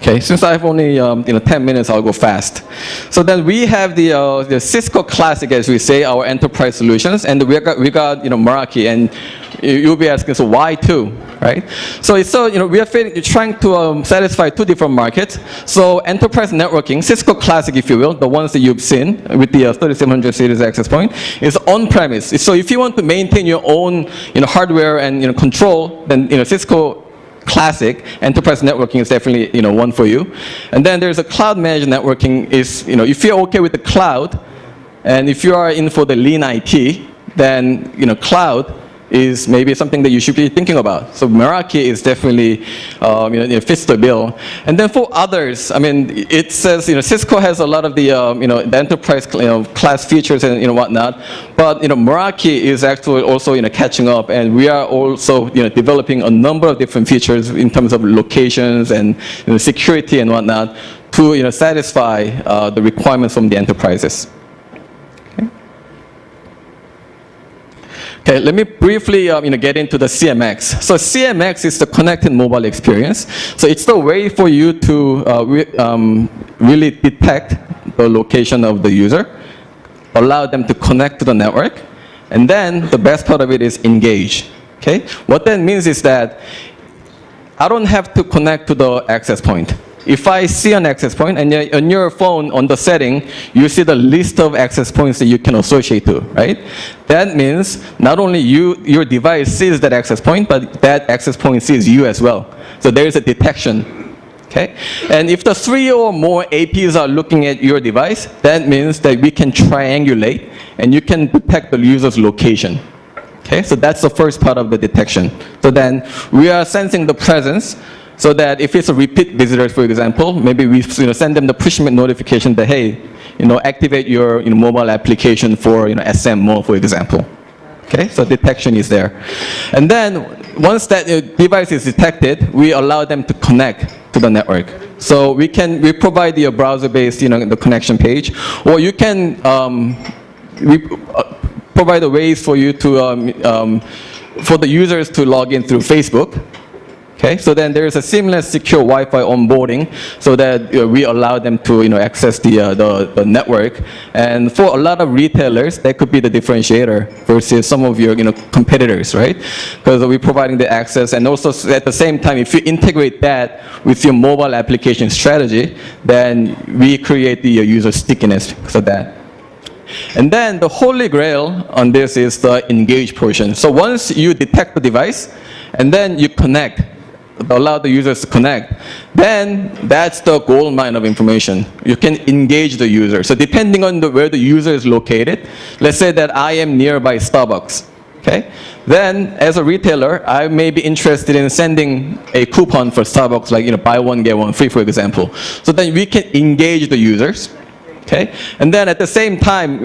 Okay, since I have only 10 minutes, I'll go fast. So then we have the Cisco Classic, as we say, our enterprise solutions, and we got Meraki, and you'll be asking, so why two, right? So we are trying to satisfy two different markets. So enterprise networking, Cisco Classic, if you will, the ones that you've seen with the 3700 series access point, is on-premise. So if you want to maintain your own hardware and control, then Cisco Classic enterprise networking is definitely one for you. And then there's a cloud managed networking. Is if you're okay with the cloud, and if you are in for the lean IT, then cloud is maybe something that you should be thinking about. So Meraki is definitely it fits the bill. And then for others, I mean, it says Cisco has a lot of the the enterprise class features and whatnot, but Meraki is actually also catching up, and we are also developing a number of different features in terms of locations and security and whatnot to satisfy the requirements from the enterprises. Okay, let me briefly get into the CMX. So CMX is the connected mobile experience. So it's the way for you to really detect the location of the user, allow them to connect to the network, and then the best part of it is engage. Okay, what that means is that I don't have to connect to the access point. If I see an access point, and on your phone, on the setting, you see the list of access points that you can associate to, right? That means not only your device sees that access point, but that access point sees you as well. So there is a detection, okay? And if the 3 or more APs are looking at your device, that means that we can triangulate, and you can detect the user's location. Okay, so that's the first part of the detection. So then we are sensing the presence, so that if it's a repeat visitor, for example, maybe we send them the push notification that, hey, activate your mobile application for SM mode, for example. Okay, so detection is there. And then once that device is detected, we allow them to connect to the network. So we provide the browser-based the connection page, or you can provide a ways for you to for the users to log in through Facebook. Okay, so then there is a seamless, secure Wi-Fi onboarding, so that we allow them to access the network. And for a lot of retailers, that could be the differentiator versus some of your competitors, right? Because we're providing the access, and also at the same time, if you integrate that with your mobile application strategy, then we create the user stickiness because of that. And then the holy grail on this is the engage portion. So once you detect the device, and then you connect, allow the users to connect, then that's the gold mine of information. You can engage the user. So depending on where the user is located, let's say that I am nearby Starbucks, okay? Then as a retailer, I may be interested in sending a coupon for Starbucks, like buy one, get one free, for example. So then we can engage the users, okay? And then at the same time,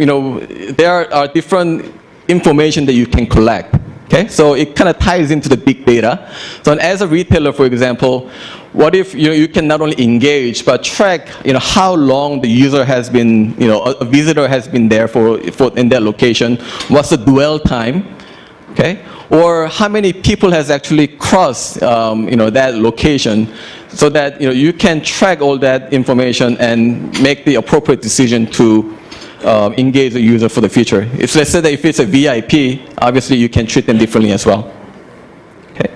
there are different information that you can collect. Okay, so it kind of ties into the big data. So as a retailer, for example, what if you can not only engage but track how long the user has been, a visitor has been there for in that location, what's the dwell time, okay, or how many people has actually crossed that location, so that you can track all that information and make the appropriate decision to engage the user for the future. Let's say that if it's a VIP, obviously you can treat them differently as well. Okay.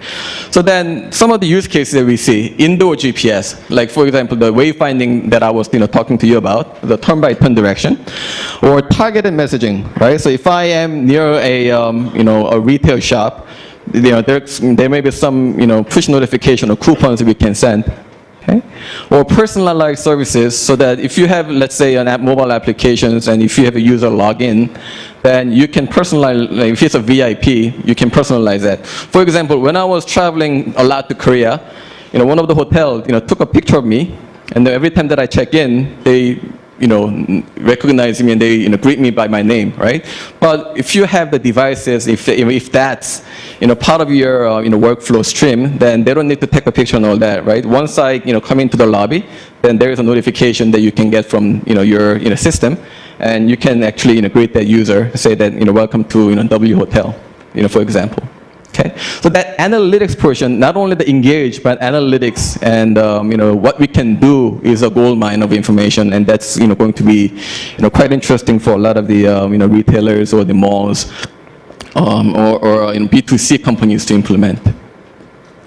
So then some of the use cases that we see, indoor GPS, like for example the wayfinding that I was talking to you about, the turn-by-turn direction, or targeted messaging, right? So if I am near a retail shop, there may be some push notification or coupons that we can send. Okay? Or personalized services, so that if you have, let's say, mobile applications, and if you have a user login, then you can personalize, like if it's a VIP, you can personalize that. For example, when I was traveling a lot to Korea, one of the hotels, took a picture of me, and every time that I check in, they recognize me and they greet me by my name, right? But if you have the devices, if that's part of your workflow stream, then they don't need to take a picture and all that, right? Once I come into the lobby, then there is a notification that you can get from your system, and you can actually greet that user, say that welcome to W Hotel, for example. Okay, so that analytics portion, not only the engage, but analytics and what we can do is a gold mine of information, and that's going to be quite interesting for a lot of the retailers or the malls or B2C companies to implement.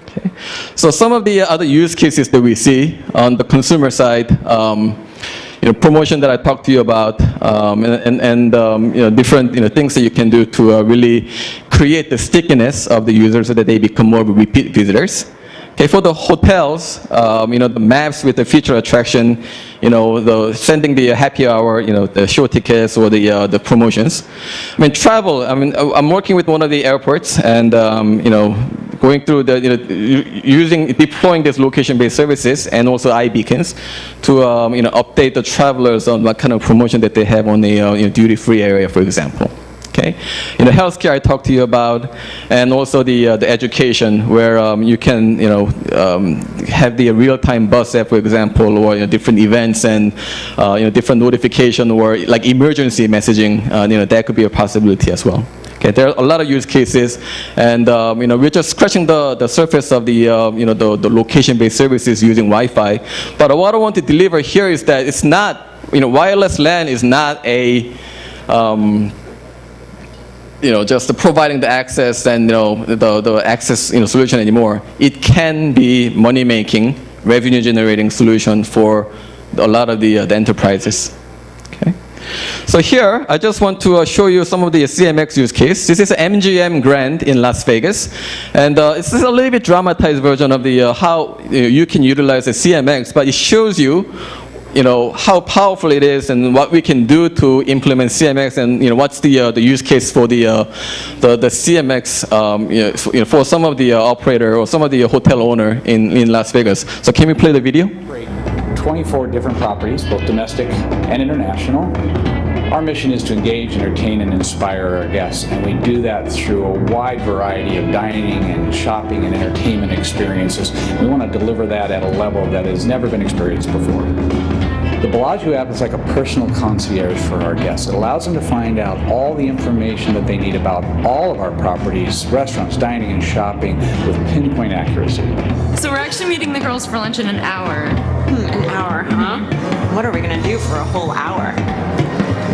Okay. So some of the other use cases that we see on the consumer side, promotion that I talked to you about, and different things that you can do to really create the stickiness of the users so that they become more repeat visitors. Okay, for the hotels, the maps with the feature attraction, the sending the happy hour, the show tickets or the promotions. I mean, travel. I mean, I'm working with one of the airports, and going through the deploying these location-based services and also iBeacons to update the travelers on what kind of promotion that they have on the duty-free area, for example. Okay, healthcare I talked to you about, and also the education where you can have the real-time bus app, for example, or different events and different notification or like emergency messaging. That could be a possibility as well. Okay, there are a lot of use cases, and we're just scratching the surface of the the location-based services using Wi-Fi. But what I want to deliver here is that it's not wireless LAN is not a just providing the access and the access solution anymore. It can be money-making, revenue-generating solution for a lot of the enterprises. Okay. So here, I just want to show you some of the CMX use case. This is MGM Grand in Las Vegas, and it's a little bit dramatized version of the how you can utilize the CMX, but it shows you how powerful it is and what we can do to implement CMX, and what's the use case for the CMX for some of the operator or some of the hotel owner in Las Vegas. So can we play the video? Great. 24 different properties, both domestic and international. Our mission is to engage, entertain, and inspire our guests, and we do that through a wide variety of dining and shopping and entertainment experiences. We want to deliver that at a level that has never been experienced before. The Bellagio app is like a personal concierge for our guests. It allows them to find out all the information that they need about all of our properties, restaurants, dining, and shopping with pinpoint accuracy. So we're actually meeting the girls for lunch in an hour. An hour, huh? What are we gonna do for a whole hour?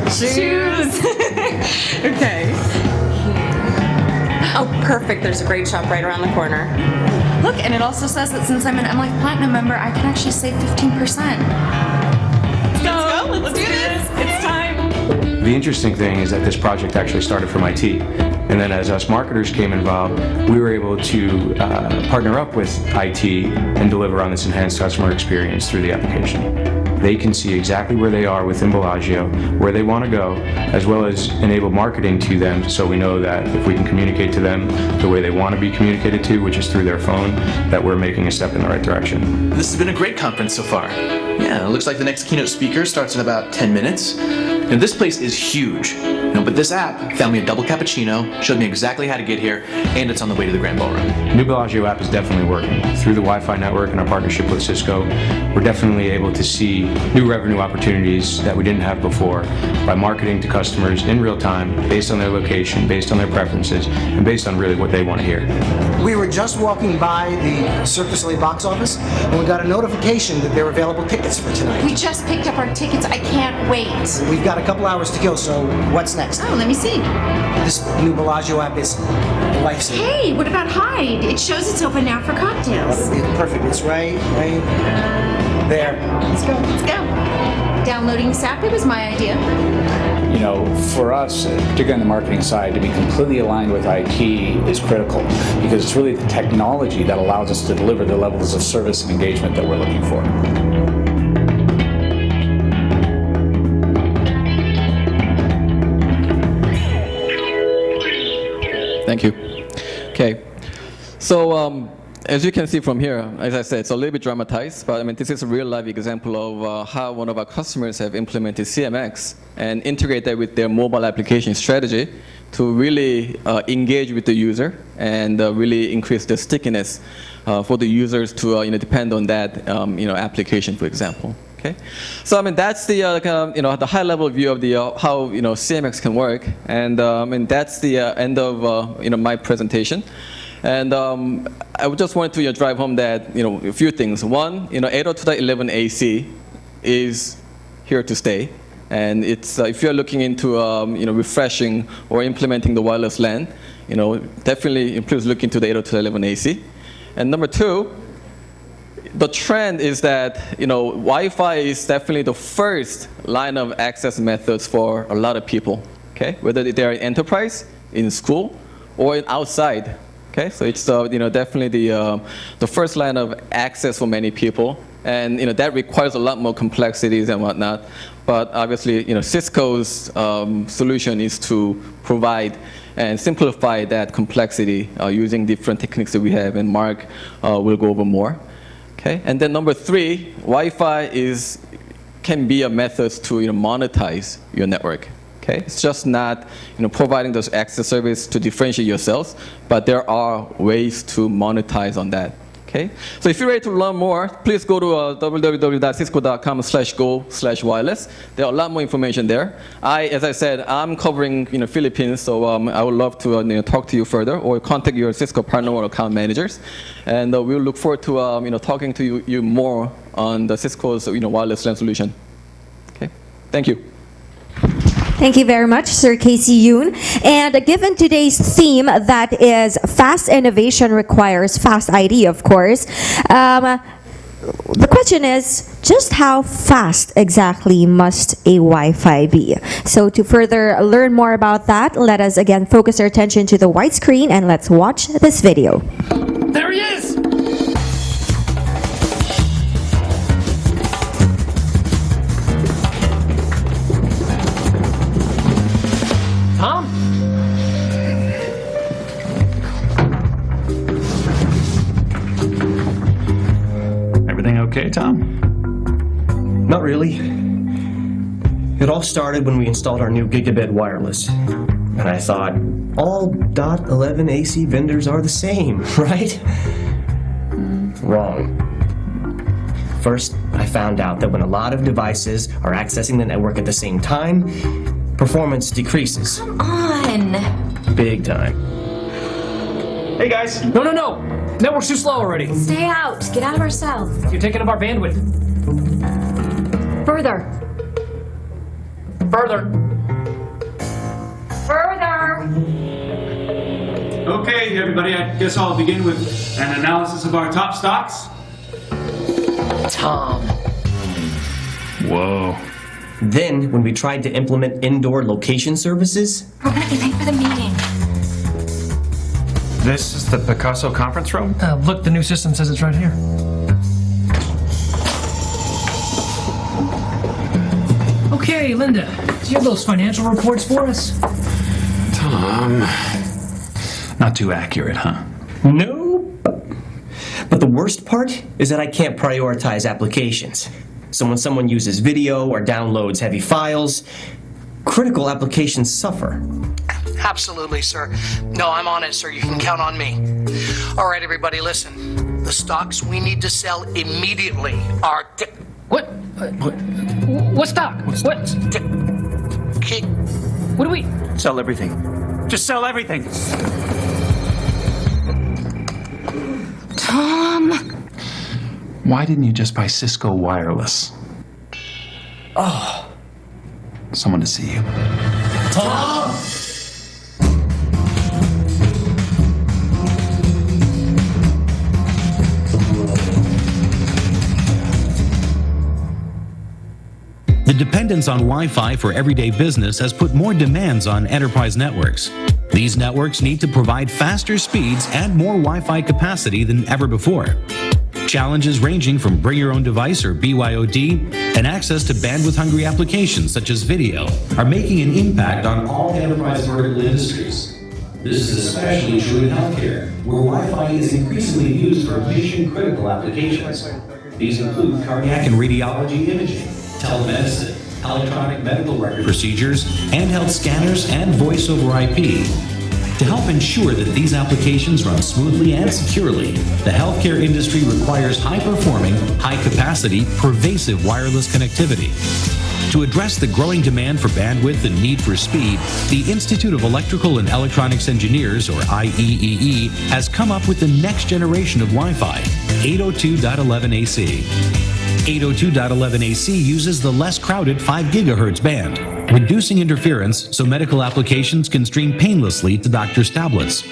Choose. Okay. Oh, perfect. There's a great shop right around the corner. Look, and it also says that since I'm an MLife Platinum member, I can actually save 15%. Let's do this. It's time. The interesting thing is that this project actually started from IT. And then as us marketers came involved, we were able to partner up with IT and deliver on this enhanced customer experience through the application. They can see exactly where they are within Bellagio, where they want to go, as well as enable marketing to them, so we know that if we can communicate to them the way they want to be communicated to, which is through their phone, that we're making a step in the right direction. This has been a great conference so far. Yeah, it looks like the next keynote speaker starts in about 10 minutes. And this place is huge. But this app found me a double cappuccino, showed me exactly how to get here, and it's on the way to the Grand Ballroom. New Bellagio app is definitely working. Through the Wi-Fi network and our partnership with Cisco, we're definitely able to see new revenue opportunities that we didn't have before by marketing to customers in real time, based on their location, based on their preferences, and based on really what they want to hear. We were just walking by the Cirque du Soleil box office, and we got a notification that there were available tickets for tonight. We just picked up our tickets. I can't wait. We've got a couple hours to go, so what's next? Oh, let me see. This new Bellagio app is a lifesaver. Hey, what about Hyde? It shows it's open now for cocktails. Perfect. It's right there. Let's go. Let's go. Downloading this app, it was my idea. For us, particularly on the marketing side, to be completely aligned with IT is critical, because it's really the technology that allows us to deliver the levels of service and engagement that we're looking for. Thank you. Okay. So as you can see from here, as I said, it's a little bit dramatized, but I mean, this is a real life example of how one of our customers have implemented CMX and integrate that with their mobile application strategy to really engage with the user and really increase the stickiness for the users to depend on that application, for example. Okay, so I mean that's the the high level view of the how CMX can work, and and that's the end of my presentation, and I just wanted to drive home that a few things. One, 802.11ac is here to stay, and it's if you're looking into refreshing or implementing the wireless LAN, definitely please look into the 802.11ac, and number two. The trend is that Wi-Fi is definitely the first line of access methods for a lot of people. Okay, whether they're in enterprise, in school, or outside. Okay, so it's definitely the first line of access for many people, and that requires a lot more complexities and whatnot. But obviously, Cisco's solution is to provide and simplify that complexity using different techniques that we have, and Mark will go over more. Okay, and then number three, Wi-Fi can be a method to monetize your network. Okay, it's just not providing those access service to differentiate yourselves, but there are ways to monetize on that. Okay, so if you're ready to learn more, please go to www.cisco.com/go/wireless. There are a lot more information there. As I said, I'm covering Philippines, so I would love to talk to you further, or contact your Cisco partner or account managers, and we'll look forward to talking to you more on the Cisco's wireless LAN solution. Okay, thank you. Thank you very much, Sir Casey Yoon. And given today's theme, that is fast innovation requires fast ID, of course, the question is, just how fast exactly must a Wi-Fi be? So to further learn more about that, let us again focus our attention to the white screen and let's watch this video. There he is! Tom? Everything okay, Tom? Not really. It all started when we installed our new gigabit wireless. And I thought, all .11ac vendors are the same, right? Wrong. First, I found out that when a lot of devices are accessing the network at the same time, performance decreases. On. Big time. Hey guys! No! Network's too slow already. Stay out. Get out of our cell. You're taking up our bandwidth. Further. Further. Okay, everybody, I guess I'll begin with an analysis of our top stocks. Tom. Whoa. Then, when we tried to implement indoor location services, We're gonna be late for the meeting. This is the Picasso conference room? Look, the new system says it's right here. Okay, Linda, do you have those financial reports for us? Tom. Not too accurate, huh? no. But the worst part is that I can't prioritize applications. So when someone uses video or downloads heavy files, critical applications suffer. Absolutely, sir. No, I'm on it, sir. You can count on me. All right, everybody, listen. The stocks we need to sell immediately are... What stock? What do we... Sell everything. Just sell everything. Tom. Why didn't you just buy Cisco Wireless? Oh. Someone to see you. Tom! The dependence on Wi-Fi for everyday business has put more demands on enterprise networks. These networks need to provide faster speeds and more Wi-Fi capacity than ever before. Challenges ranging from bring your own device or BYOD and access to bandwidth-hungry applications such as video are making an impact on all enterprise vertical industries. This is especially true in healthcare, where Wi-Fi is increasingly used for patient-critical applications. These include cardiac and radiology imaging, telemedicine, electronic medical record procedures, handheld scanners, and voice over IP. To help ensure that these applications run smoothly and securely, the healthcare industry requires high-performing, high-capacity, pervasive wireless connectivity. To address the growing demand for bandwidth and need for speed, the Institute of Electrical and Electronics Engineers, or IEEE, has come up with the next generation of Wi-Fi, 802.11ac. 802.11ac uses the less crowded 5 GHz band, reducing interference so medical applications can stream painlessly to doctors' tablets.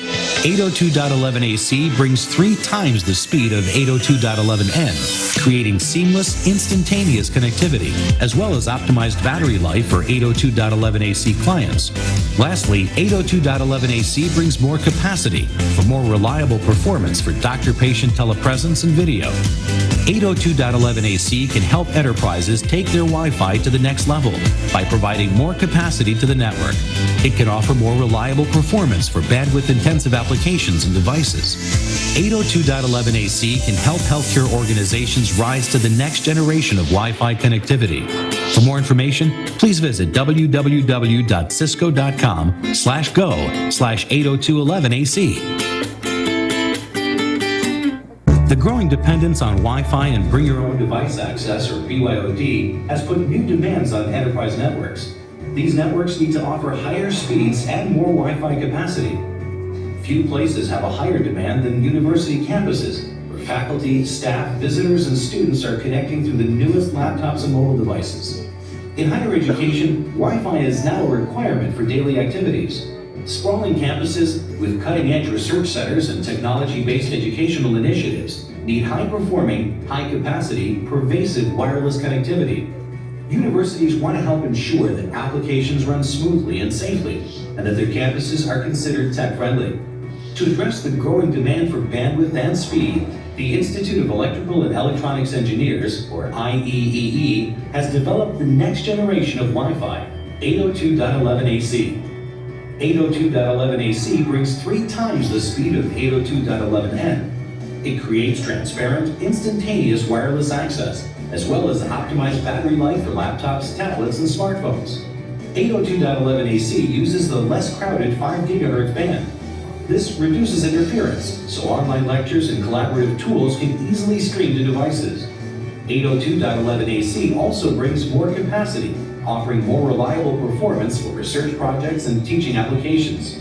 802.11ac brings 3 times the speed of 802.11n, creating seamless, instantaneous connectivity, as well as optimized battery life for 802.11ac clients. Lastly, 802.11ac brings more capacity for more reliable performance for doctor-patient telepresence and video. 802.11ac can help enterprises take their Wi-Fi to the next level by providing more capacity to the network. It can offer more reliable performance for bandwidth-intensive applications and devices. 802.11ac can help healthcare organizations rise to the next generation of Wi-Fi connectivity. For more information, please visit www.cisco.com/go/802.11ac. The growing dependence on Wi-Fi and bring your own device access, or BYOD, has put new demands on enterprise networks. These networks need to offer higher speeds and more Wi-Fi capacity. Few places have a higher demand than university campuses, where faculty, staff, visitors, and students are connecting through the newest laptops and mobile devices. In higher education, Wi-Fi is now a requirement for daily activities. Sprawling campuses with cutting-edge research centers and technology-based educational initiatives need high-performing, high-capacity, pervasive wireless connectivity. Universities want to help ensure that applications run smoothly and safely, and that their campuses are considered tech-friendly. To address the growing demand for bandwidth and speed, the Institute of Electrical and Electronics Engineers, or IEEE, has developed the next generation of Wi-Fi, 802.11ac. 802.11ac brings 3 times the speed of 802.11n. It creates transparent, instantaneous wireless access, as well as optimized battery life for laptops, tablets, and smartphones. 802.11ac uses the less crowded 5 GHz band. This reduces interference, so online lectures and collaborative tools can easily stream to devices. 802.11ac also brings more capacity, offering more reliable performance for research projects and teaching applications.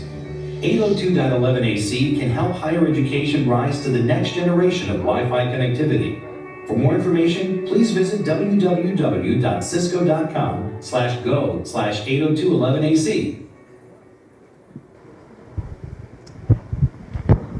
802.11ac can help higher education rise to the next generation of Wi-Fi connectivity. For more information, please visit www.cisco.com/go/802.11ac.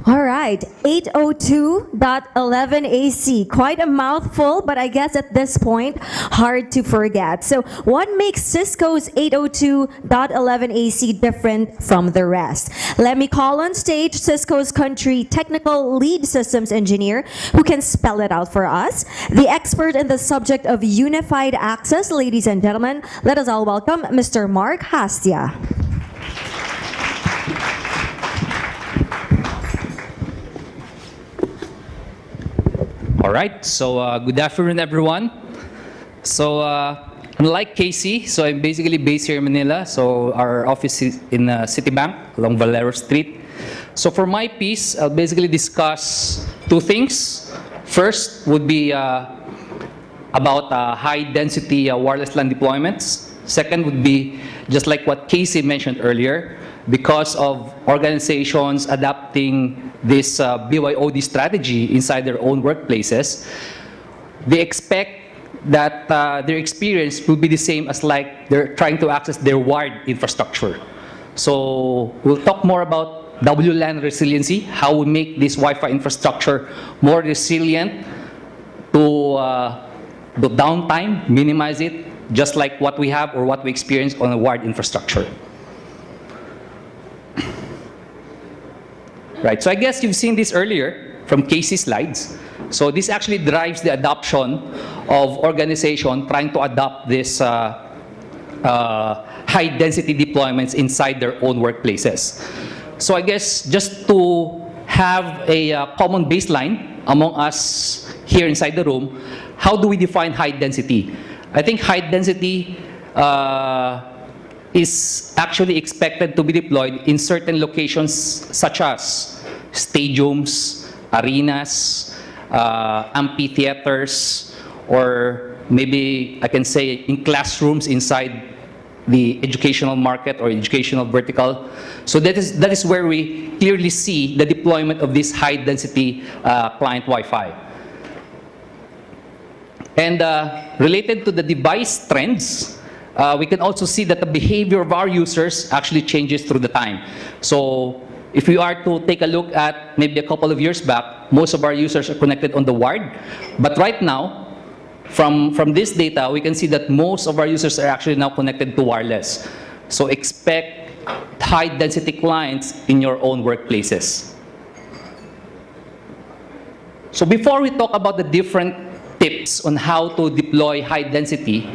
All right, 802.11ac. Quite a mouthful, but I guess at this point, hard to forget. So what makes Cisco's 802.11ac different from the rest? Let me call on stage Cisco's country technical lead systems engineer who can spell it out for us. The expert in the subject of unified access, ladies and gentlemen, let us all welcome Mr. Mark Hastia. All right, so good afternoon, everyone. So unlike Casey, so I'm basically based here in Manila. So our office is in Citibank along Valero Street. So for my piece, I'll basically discuss 2 things. First would be about high-density wireless LAN deployments. Second would be just like what Casey mentioned earlier, because of organizations adapting this BYOD strategy inside their own workplaces, they expect that their experience will be the same as like they're trying to access their wired infrastructure. So we'll talk more about WLAN resiliency, how we make this Wi-Fi infrastructure more resilient to the downtime, minimize it, just like what we have or what we experience on a wired infrastructure. Right, so I guess you've seen this earlier from Casey's slides. So this actually drives the adoption of organizations trying to adopt this high-density deployments inside their own workplaces. So I guess just to have a common baseline among us here inside the room, how do we define high density? I think high density is actually expected to be deployed in certain locations such as stadiums, arenas, amphitheaters, or maybe I can say in classrooms inside the educational market or educational vertical. So that is where we clearly see the deployment of this high-density client Wi-Fi. And related to the device trends, we can also see that the behavior of our users actually changes through the time. So if we are to take a look at maybe a couple of years back, most of our users are connected on the wired. But right now, from this data, we can see that most of our users are actually now connected to wireless. So expect high-density clients in your own workplaces. So before we talk about the different tips on how to deploy high-density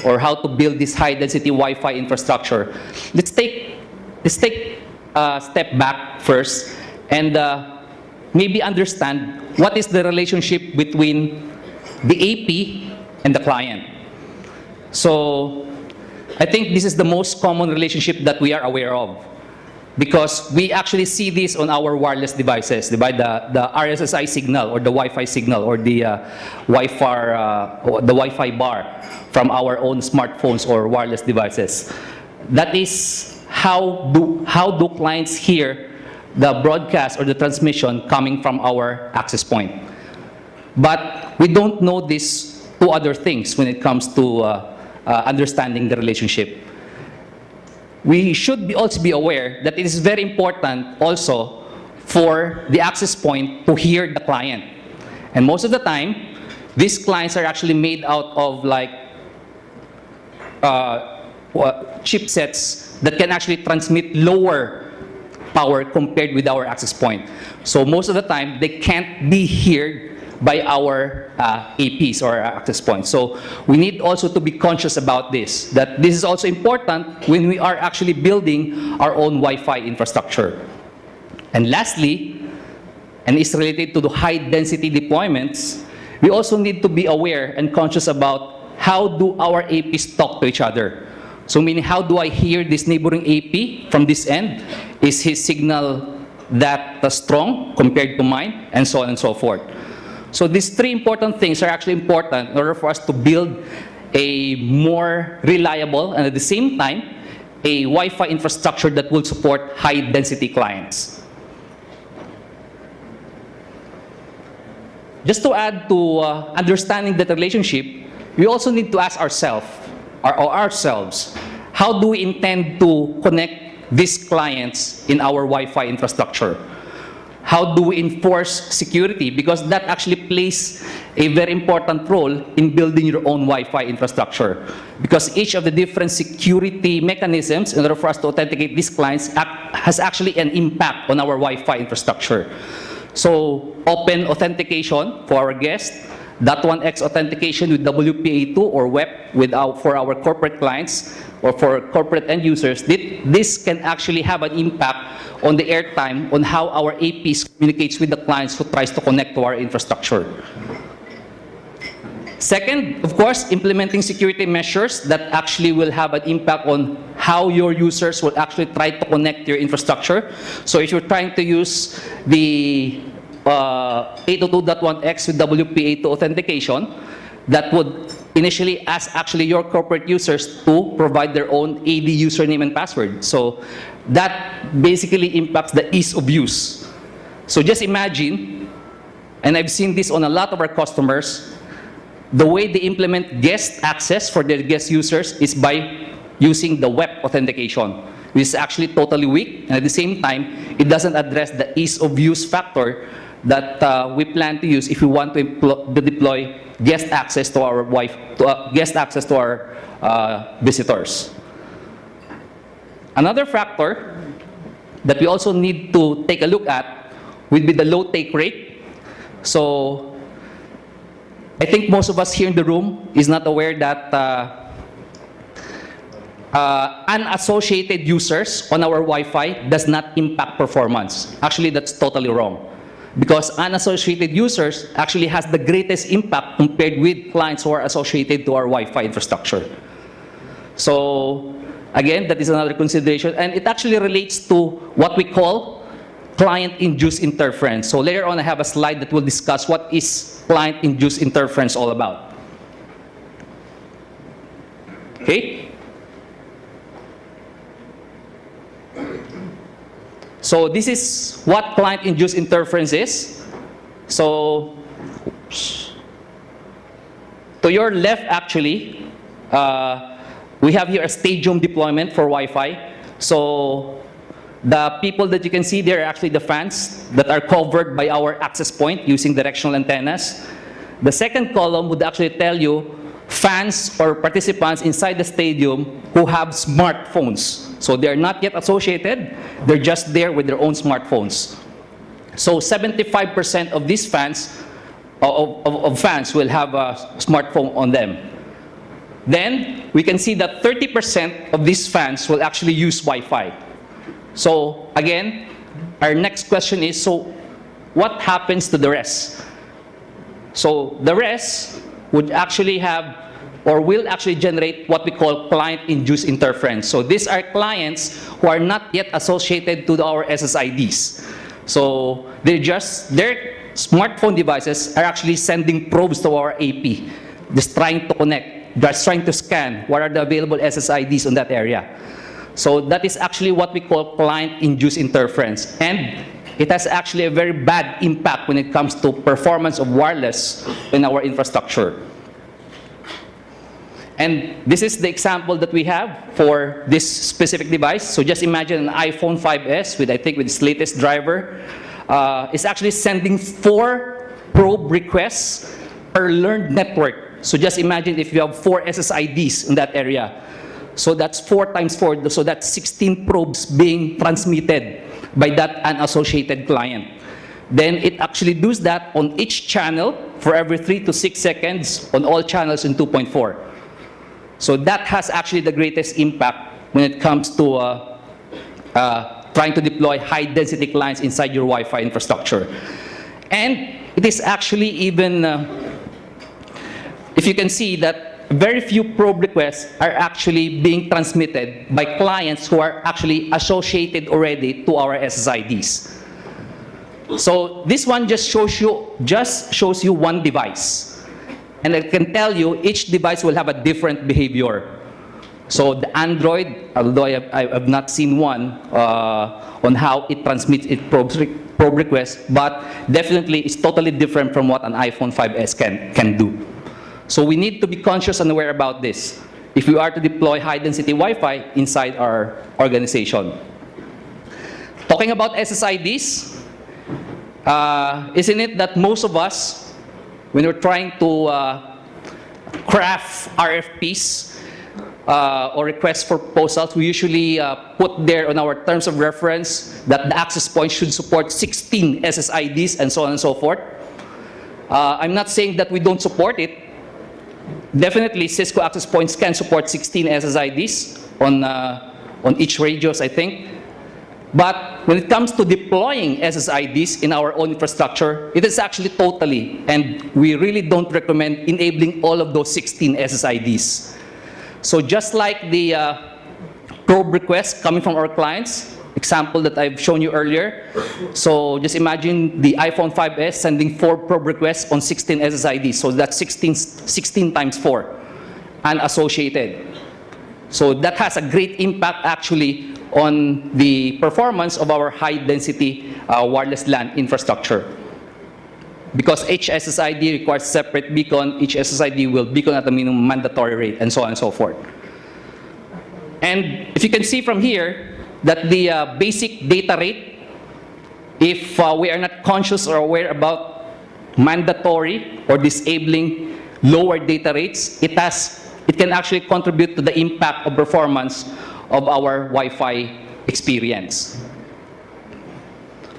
or how to build this high-density Wi-Fi infrastructure, let's take a step back first and maybe understand what is the relationship between the AP and the client. So I think this is the most common relationship that we are aware of, because we actually see this on our wireless devices, the RSSI signal or the Wi-Fi signal or the Wi-Fi bar from our own smartphones or wireless devices. That is how do clients hear the broadcast or the transmission coming from our access point. But we don't know these two other things when it comes to understanding the relationship. We should also be aware that it is very important also for the access point to hear the client. And most of the time, these clients are actually made out of like chipsets that can actually transmit lower power compared with our access point. So most of the time, they can't be heard by our APs or access points. So we need also to be conscious about this, that this is also important when we are actually building our own Wi-Fi infrastructure. And lastly, and it's related to the high-density deployments, we also need to be aware and conscious about how do our APs talk to each other. So meaning, how do I hear this neighboring AP from this end? Is his signal that strong compared to mine? And so on and so forth. So these three important things are actually important in order for us to build a more reliable and at the same time, a Wi-Fi infrastructure that will support high-density clients. Just to add to understanding that relationship, we also need to ask ourselves, how do we intend to connect these clients in our Wi-Fi infrastructure? How do we enforce security? Because that actually plays a very important role in building your own Wi-Fi infrastructure. Because each of the different security mechanisms in order for us to authenticate these clients has actually an impact on our Wi-Fi infrastructure. So open authentication for our guests, .1x authentication with WPA2 or WEP for our corporate clients or for corporate end users. This can actually have an impact on the airtime on how our APs communicates with the clients who tries to connect to our infrastructure. Second, of course, implementing security measures that actually will have an impact on how your users will actually try to connect to your infrastructure. So if you're trying to use the 802.1x with WPA2 authentication, that would initially ask actually your corporate users to provide their own AD username and password. So that basically impacts the ease of use. So just imagine, and I've seen this on a lot of our customers, the way they implement guest access for their guest users is by using the web authentication, which is actually totally weak, and at the same time, it doesn't address the ease of use factor that we plan to use if we want to deploy guest access to our visitors. Another factor that we also need to take a look at would be the low take rate. So I think most of us here in the room is not aware that unassociated users on our Wi-Fi does not impact performance. Actually, that's totally wrong. Because unassociated users actually has the greatest impact compared with clients who are associated to our Wi-Fi infrastructure. So Again, that is another consideration, and it actually relates to what we call client-induced interference. So later on, I have a slide that will discuss what is client-induced interference all about. Okay? So this is what client-induced interference is. So, oops. To your left, actually, we have here a stadium deployment for Wi-Fi. So the people that you can see there are actually the fans that are covered by our access point using directional antennas. The second column would actually tell you fans or participants inside the stadium who have smartphones. So they're not yet associated, they're just there with their own smartphones. So 75% of these fans, of fans will have a smartphone on them. Then we can see that 30% of these fans will actually use Wi-Fi. So again, our next question is, so what happens to the rest? So the rest would actually have, or will actually generate what we call client-induced interference. So these are clients who are not yet associated to our SSIDs. So their smartphone devices are actually sending probes to our AP, just trying to connect, just trying to scan what are the available SSIDs on that area. So that is actually what we call client-induced interference. And it has actually a very bad impact when it comes to performance of wireless in our infrastructure. And this is the example that we have for this specific device. So just imagine an iPhone 5S with, I think, with its latest driver. It's actually sending 4 probe requests per learned network. So just imagine if you have 4 SSIDs in that area. So that's 4 times 4, so that's 16 probes being transmitted by that unassociated client. Then it actually does that on each channel for every 3 to 6 seconds on all channels in 2.4. So that has actually the greatest impact when it comes to trying to deploy high-density clients inside your Wi-Fi infrastructure. And it is actually even, if you can see that very few probe requests are actually being transmitted by clients who are actually associated already to our SSIDs. So this one just shows you one device. And I can tell you, each device will have a different behavior. So the Android, although I have not seen one on how it transmits its probe requests, but definitely it's totally different from what an iPhone 5S can do. So we need to be conscious and aware about this if we are to deploy high-density Wi-Fi inside our organization. Talking about SSIDs, isn't it that most of us, when we're trying to craft RFPs or requests for proposals, we usually put there on our terms of reference that the access point should support 16 SSIDs and so on and so forth. I'm not saying that we don't support it. Definitely, Cisco access points can support 16 SSIDs on each radios, I think. But when it comes to deploying SSIDs in our own infrastructure, it is actually totally, and we really don't recommend enabling all of those 16 SSIDs. So just like the probe requests coming from our clients, example that I've shown you earlier. So just imagine the iPhone 5S sending 4 probe requests on 16 SSIDs. So that's 16 times 4 unassociated. So that has a great impact actually on the performance of our high-density wireless LAN infrastructure. Because each SSID requires separate beacon, each SSID will beacon at a minimum mandatory rate, and so on and so forth. And if you can see from here that the basic data rate, if we are not conscious or aware about mandatory or disabling lower data rates, it can actually contribute to the impact of performance of our Wi-Fi experience.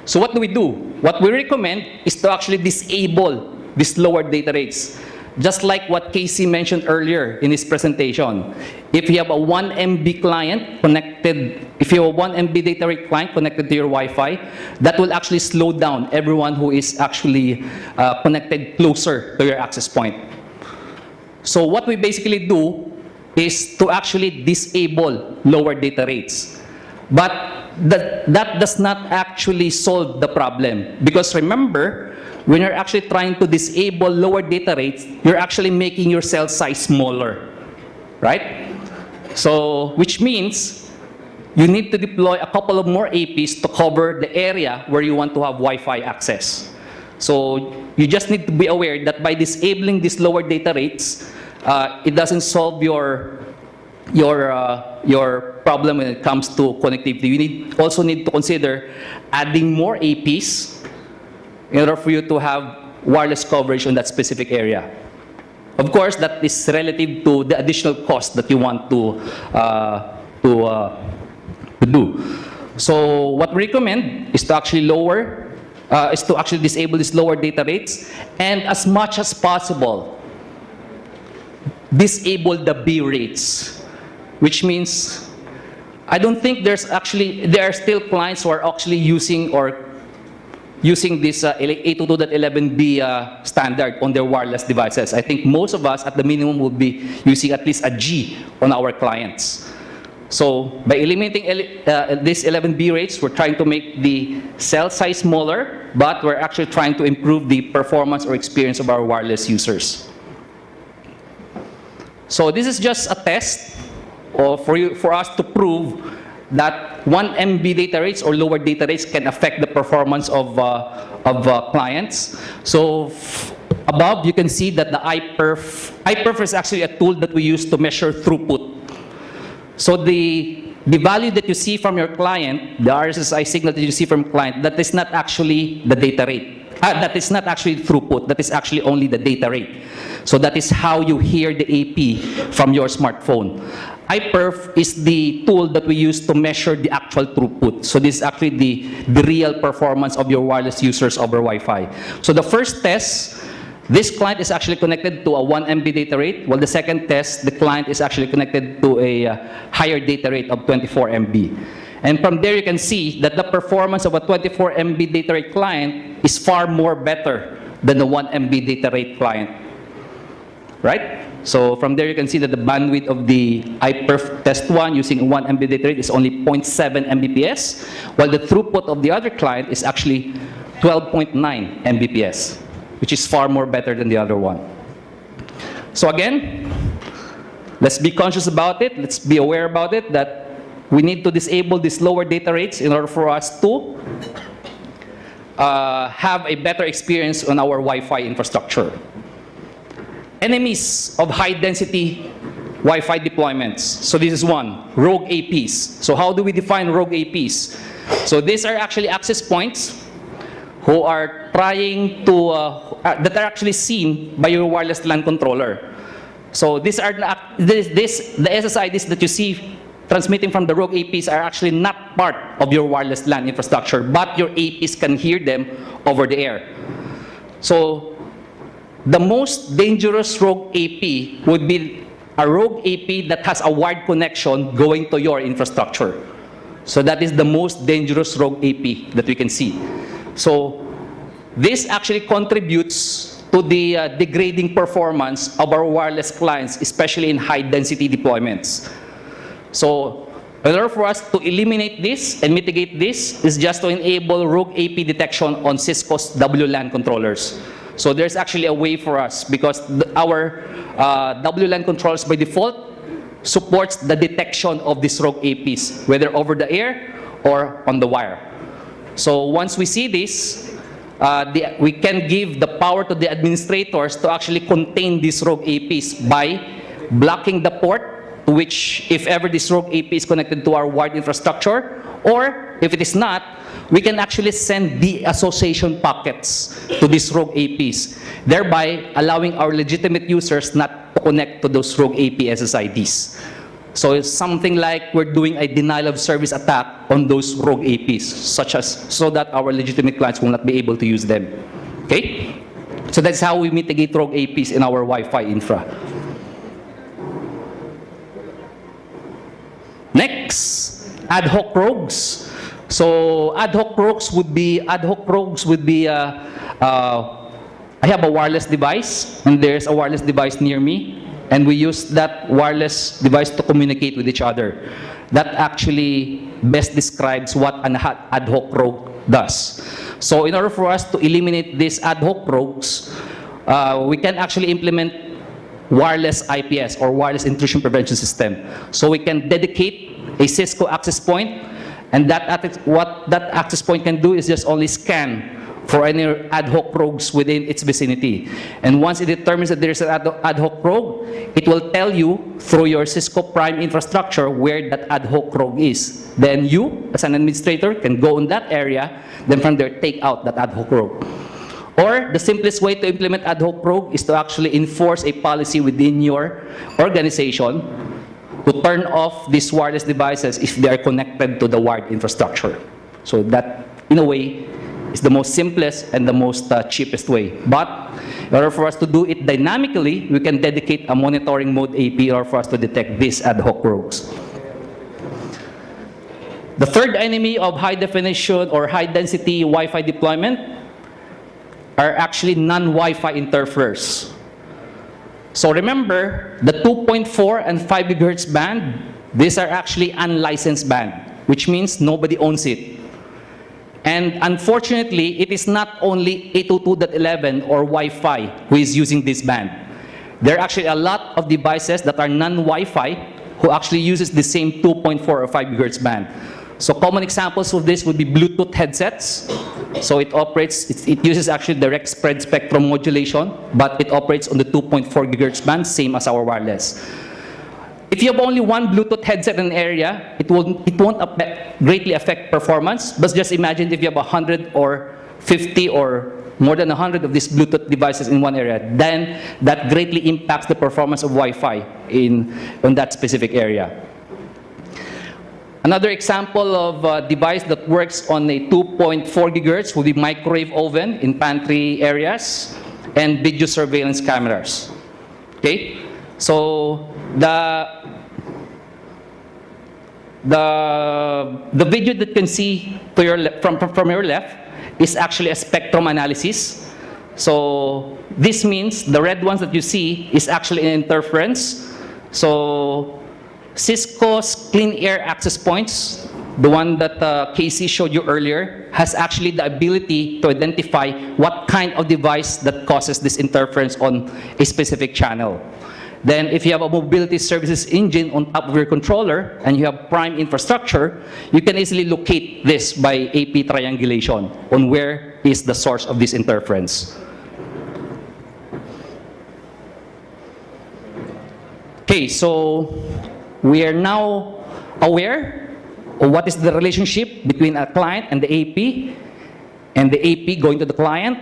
So what do we do? What we recommend is to actually disable these lower data rates. Just like what Casey mentioned earlier in his presentation. If you have a 1 MB client connected, if you have a 1 MB data rate client connected to your Wi-Fi, that will actually slow down everyone who is actually connected closer to your access point. So what we basically do is to actually disable lower data rates. But that does not actually solve the problem. Because remember, when you're actually trying to disable lower data rates, you're actually making your cell size smaller, right? So, which means you need to deploy a couple of more APs to cover the area where you want to have Wi-Fi access. So, you just need to be aware that by disabling these lower data rates, it doesn't solve your problem when it comes to connectivity. You also need to consider adding more APs in order for you to have wireless coverage on that specific area. Of course, that is relative to the additional cost that you want to do. So what we recommend is to actually disable these lower data rates, and as much as possible, disable the B rates, which means I don't think there are still clients who are actually using this 802.11b standard on their wireless devices. I think most of us at the minimum will be using at least a G on our clients. So by eliminating these 11B rates, we're trying to make the cell size smaller, but we're actually trying to improve the performance or experience of our wireless users. So this is just a test for us to prove that 1 MB data rates or lower data rates can affect the performance of clients. So above, you can see that the iPerf is actually a tool that we use to measure throughput. So the value that you see from your client, the RSSI signal that you see from client, that is not actually the data rate. That is not actually throughput. That is actually only the data rate. So that is how you hear the AP from your smartphone. iPerf is the tool that we use to measure the actual throughput. So this is actually the real performance of your wireless users over Wi-Fi. So the first test, this client is actually connected to a 1 MB data rate, while the second test, the client is actually connected to a higher data rate of 24 MB. And from there, you can see that the performance of a 24 MB data rate client is far more better than the 1 MB data rate client, right? So from there, you can see that the bandwidth of the iPerf test 1 using a 1 MB data rate is only 0.7 Mbps, while the throughput of the other client is actually 12.9 Mbps, which is far more better than the other one. So again, let's be conscious about it. Let's be aware about it, that we need to disable these lower data rates in order for us to have a better experience on our Wi-Fi infrastructure. Enemies of high-density Wi-Fi deployments. So this is one, rogue APs. So how do we define rogue APs? So these are actually access points who are trying to, that are actually seen by your wireless LAN controller. So these are the SSIDs that you see transmitting from the rogue APs are actually not part of your wireless LAN infrastructure, but your APs can hear them over the air. So the most dangerous rogue AP would be a rogue AP that has a wired connection going to your infrastructure. So that is the most dangerous rogue AP that we can see. So this actually contributes to the degrading performance of our wireless clients, especially in high-density deployments. So in order for us to eliminate this and mitigate this is just to enable rogue AP detection on Cisco's WLAN controllers. So there's actually a way for us, because our WLAN controllers by default supports the detection of these rogue APs, whether over the air or on the wire. So once we see this, we can give the power to the administrators to actually contain these rogue APs by blocking the port to which, if ever this rogue AP is connected to our wired infrastructure, or if it is not, we can actually send de-association packets to these rogue APs, thereby allowing our legitimate users not to connect to those rogue AP SSIDs. So it's something like we're doing a denial of service attack on those rogue APs, so that our legitimate clients will not be able to use them. Okay? So that's how we mitigate rogue APs in our Wi-Fi infra. Next, ad hoc rogues. So ad hoc rogues would be, I have a wireless device, and there's a wireless device near me. and we use that wireless device to communicate with each other. That actually best describes what an ad hoc rogue does. So in order for us to eliminate these ad hoc rogues, we can actually implement wireless IPS, or wireless intrusion prevention system. So we can dedicate a Cisco access point, and what that access point can do is just only scan for any ad hoc rogues within its vicinity. And once it determines that there's an ad hoc rogue, it will tell you through your Cisco Prime infrastructure where that ad hoc rogue is. Then you, as an administrator, can go in that area, then from there take out that ad hoc rogue. Or the simplest way to implement ad hoc rogue is to actually enforce a policy within your organization to turn off these wireless devices if they are connected to the wired infrastructure. So that, in a way, is the most simplest and the most cheapest way. But in order for us to do it dynamically, we can dedicate a monitoring mode AP in order for us to detect these ad hoc rogues. The third enemy of high definition or high density Wi-Fi deployment are actually non-Wi-Fi interferers. So remember, the 2.4 and 5 gigahertz band, these are actually unlicensed band, which means nobody owns it. And unfortunately, it is not only 802.11 or Wi-Fi who is using this band. There are actually a lot of devices that are non-Wi-Fi who actually uses the same 2.4 or 5 gigahertz band. So common examples of this would be Bluetooth headsets. So it uses actually direct spread spectrum modulation, but it operates on the 2.4 gigahertz band, same as our wireless. If you have only one Bluetooth headset in an area, it won't greatly affect performance. But just imagine if you have 100 or 50 or more than 100 of these Bluetooth devices in one area, then that greatly impacts the performance of Wi-Fi on that specific area. Another example of a device that works on a 2.4 gigahertz would be microwave oven in pantry areas and video surveillance cameras. Okay, so the video that you can see to your from your left is actually a spectrum analysis. So this means the red ones that you see is actually an interference. So Cisco's clean air access points, the one that Casey showed you earlier, has actually the ability to identify what kind of device that causes this interference on a specific channel. Then if you have a mobility services engine on top of your controller and you have prime infrastructure, you can easily locate this by AP triangulation on where is the source of this interference. Okay, so we are now aware of what is the relationship between a client and the AP going to the client,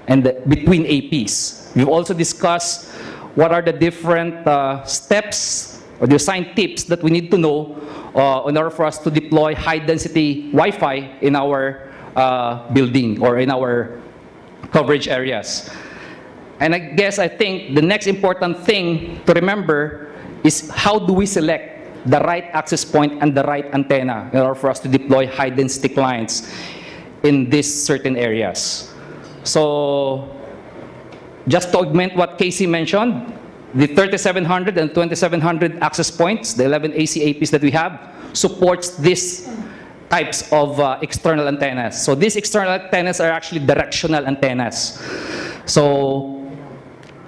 and between APs. We've also discussed what are the different steps or design tips that we need to know in order for us to deploy high-density Wi-Fi in our building or in our coverage areas. And I think the next important thing to remember is how do we select the right access point and the right antenna in order for us to deploy high-density clients in these certain areas. So just to augment what Casey mentioned, the 3700 and 2700 access points, the 11 AC APs that we have, supports these types of external antennas. So these external antennas are actually directional antennas. So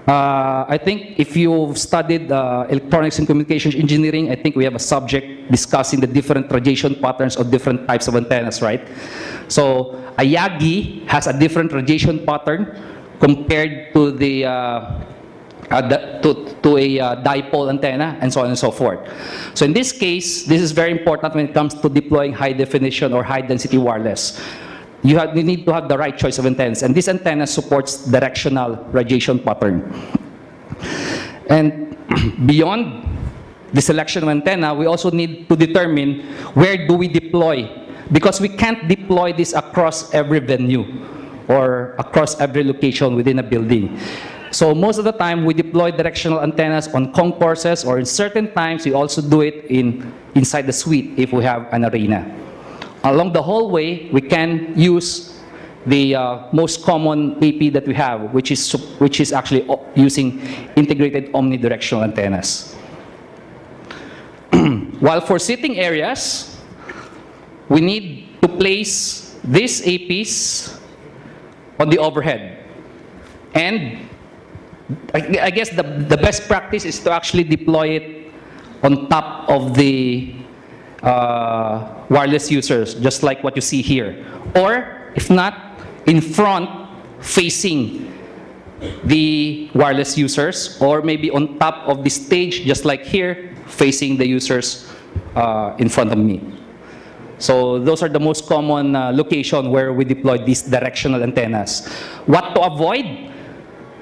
I think if you've studied electronics and communications engineering, I think we have a subject discussing the different radiation patterns of different types of antennas, right? So a Yagi has a different radiation pattern compared to the to a dipole antenna, and so on and so forth. So in this case, this is very important when it comes to deploying high definition or high density wireless. You need to have the right choice of antennas, and this antenna supports directional radiation pattern. And beyond the selection of antenna, we also need to determine where do we deploy, because we can't deploy this across every venue or across every location within a building. So most of the time, we deploy directional antennas on concourses, or in certain times, we also do it inside the suite if we have an arena. Along the hallway, we can use the most common AP that we have, which is actually using integrated omnidirectional antennas. While for sitting areas, we need to place these APs on the overhead. And I guess the best practice is to actually deploy it on top of the wireless users, just like what you see here. Or, if not, in front, facing the wireless users, or maybe on top of the stage, just like here, facing the users in front of me. So those are the most common location where we deploy these directional antennas. What to avoid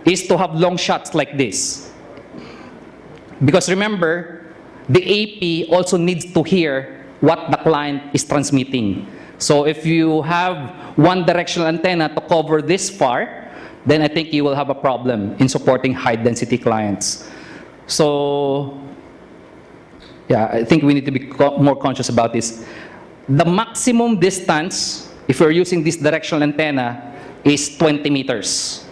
is to have long shots like this. Because remember, the AP also needs to hear what the client is transmitting. So if you have one directional antenna to cover this far, then I think you will have a problem in supporting high density clients. So yeah, I think we need to be more conscious about this. The maximum distance, if you're using this directional antenna, is 20 meters.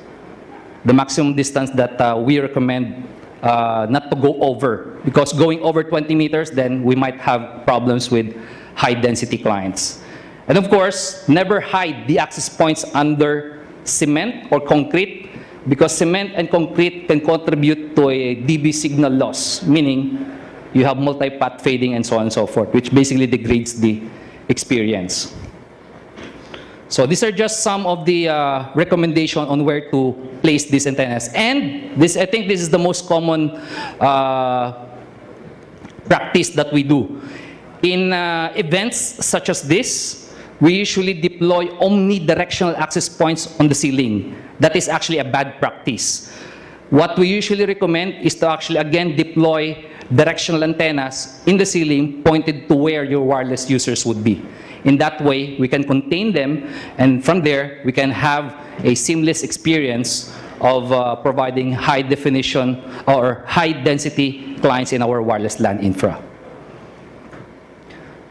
The maximum distance that we recommend not to go over. Because going over 20 meters, then we might have problems with high density clients. And of course, never hide the access points under cement or concrete, because cement and concrete can contribute to a dB signal loss, meaning you have multi-path fading and so on and so forth, which basically degrades the experience. So these are just some of the recommendations on where to place these antennas. And I think this is the most common practice that we do. In events such as this, we usually deploy omnidirectional access points on the ceiling. That is actually a bad practice. What we usually recommend is to actually, again, deploy directional antennas in the ceiling pointed to where your wireless users would be. In that way, we can contain them, and from there, we can have a seamless experience of providing high definition or high density clients in our wireless LAN infra.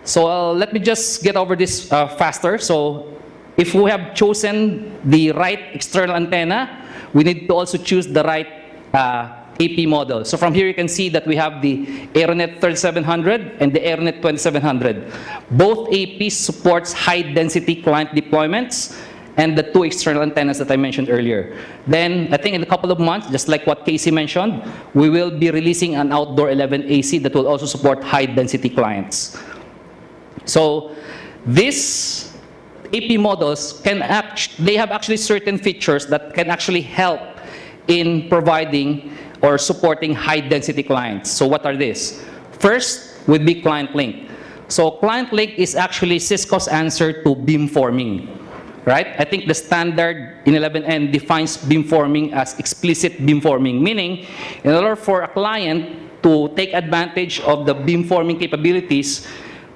So let me just get over this faster. So if we have chosen the right external antenna, we need to also choose the right AP model. So from here you can see that we have the AeroNet 3700 and the AeroNet 2700. Both APs supports high density client deployments and the two external antennas that I mentioned earlier. Then I think in a couple of months, just like what Casey mentioned, we will be releasing an outdoor 11 AC that will also support high density clients. So these AP models they have actually certain features that can actually help in providing or supporting high density clients. So what are these? First would be client link. So client link is actually Cisco's answer to beamforming, right? I think the standard in 11N defines beamforming as explicit beamforming, meaning in order for a client to take advantage of the beamforming capabilities,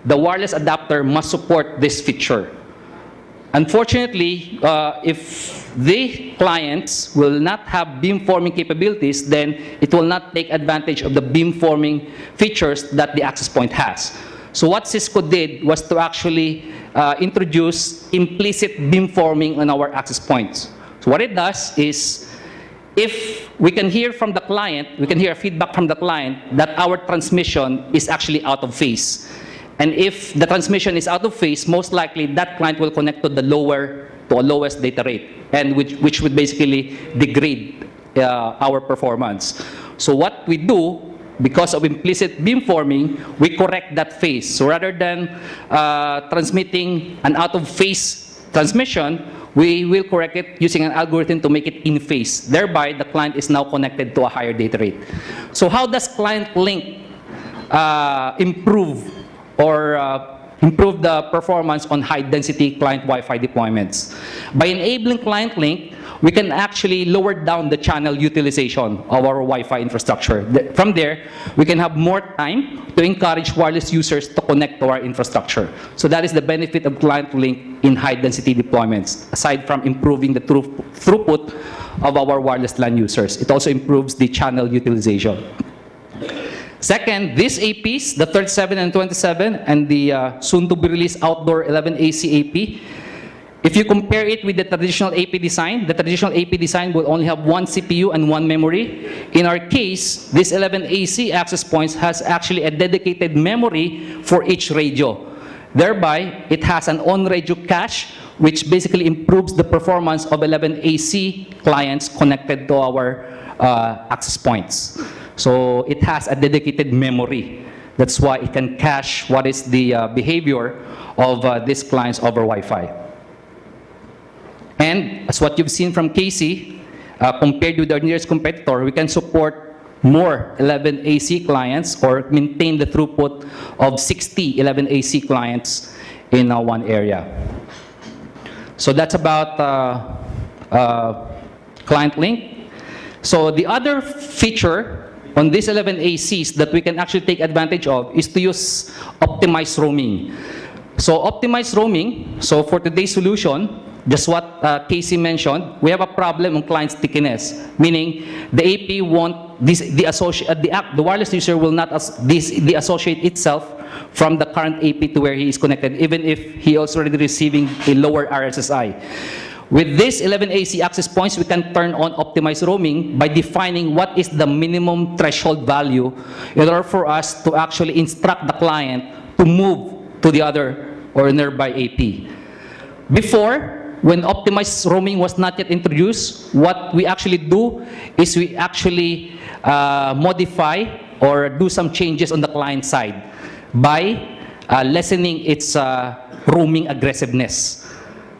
the wireless adapter must support this feature. Unfortunately, if the clients will not have beamforming capabilities, then it will not take advantage of the beamforming features that the access point has. So what Cisco did was to actually introduce implicit beamforming on our access points. So what it does is, if we can hear from the client, we can hear feedback from the client that our transmission is actually out of phase. And if the transmission is out of phase, most likely that client will connect to the lowest data rate, and which would basically degrade our performance. So what we do, because of implicit beamforming, we correct that phase. So rather than transmitting an out of phase transmission, we will correct it using an algorithm to make it in phase. Thereby, the client is now connected to a higher data rate. So how does client link improve the performance on high-density client Wi-Fi deployments? By enabling client link, we can actually lower down the channel utilization of our Wi-Fi infrastructure. From there, we can have more time to encourage wireless users to connect to our infrastructure. So that is the benefit of client link in high-density deployments, aside from improving the throughput of our wireless LAN users. It also improves the channel utilization. Second, these APs, the 37 and 27, and the soon-to-be-released outdoor 11 AC AP, If you compare it with the traditional AP design, the traditional AP design will only have one CPU and one memory. In our case, this 11AC access points has actually a dedicated memory for each radio. Thereby, it has an on-radio cache, which basically improves the performance of 11AC clients connected to our access points. So it has a dedicated memory. That's why it can cache what is the behavior of these clients over Wi-Fi. And as what you've seen from Casey, compared with our nearest competitor, we can support more 11AC clients or maintain the throughput of 60 11AC clients in one area. So that's about client link. So the other feature on these 11ACs that we can actually take advantage of is to use optimized roaming. So optimized roaming, so for today's solution, just what Casey mentioned, we have a problem on client stickiness, meaning the AP won't, the wireless user will not deassociate itself from the current AP to where he is connected, even if he is already receiving a lower RSSI. With this 11AC access points, we can turn on optimized roaming by defining what is the minimum threshold value in order for us to actually instruct the client to move to the other or nearby AP. Before, when optimized roaming was not yet introduced, what we actually do is we actually modify or do some changes on the client side by lessening its roaming aggressiveness.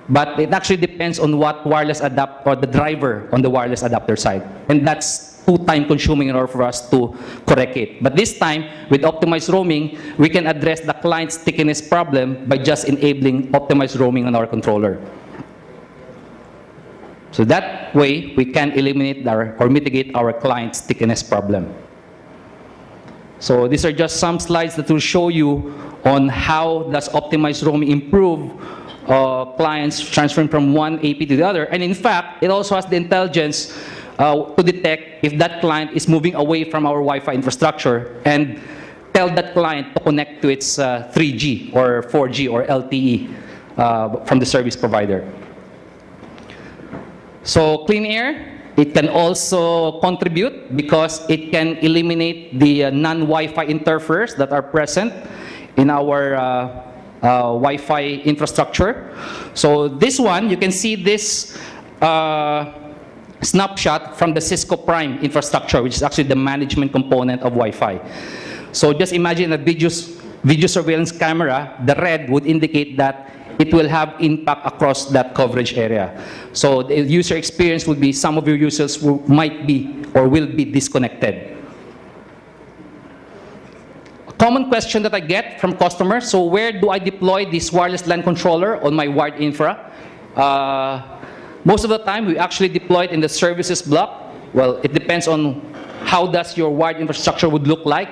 But it actually depends on what wireless adapt or the driver on the wireless adapter side. And that's too time consuming in order for us to correct it. But this time, with optimized roaming, we can address the client stickiness problem by just enabling optimized roaming on our controller. So that way, we can eliminate or mitigate our client stickiness problem. So these are just some slides that will show you on how does optimized roaming improve clients transferring from one AP to the other. And in fact, it also has the intelligence to detect if that client is moving away from our Wi-Fi infrastructure and tell that client to connect to its 3G or 4G or LTE from the service provider. So clean air, it can also contribute because it can eliminate the non-Wi-Fi interferers that are present in our Wi-Fi infrastructure. So this one, you can see this snapshot from the Cisco Prime infrastructure, which is actually the management component of Wi-Fi. So just imagine a video surveillance camera. The red would indicate that it will have impact across that coverage area. So the user experience would be some of your users might be or will be disconnected. A common question that I get from customers, so where do I deploy this wireless LAN controller on my wired infra? Most of the time, we actually deploy it in the services block. Well, it depends on how does your wired infrastructure would look like.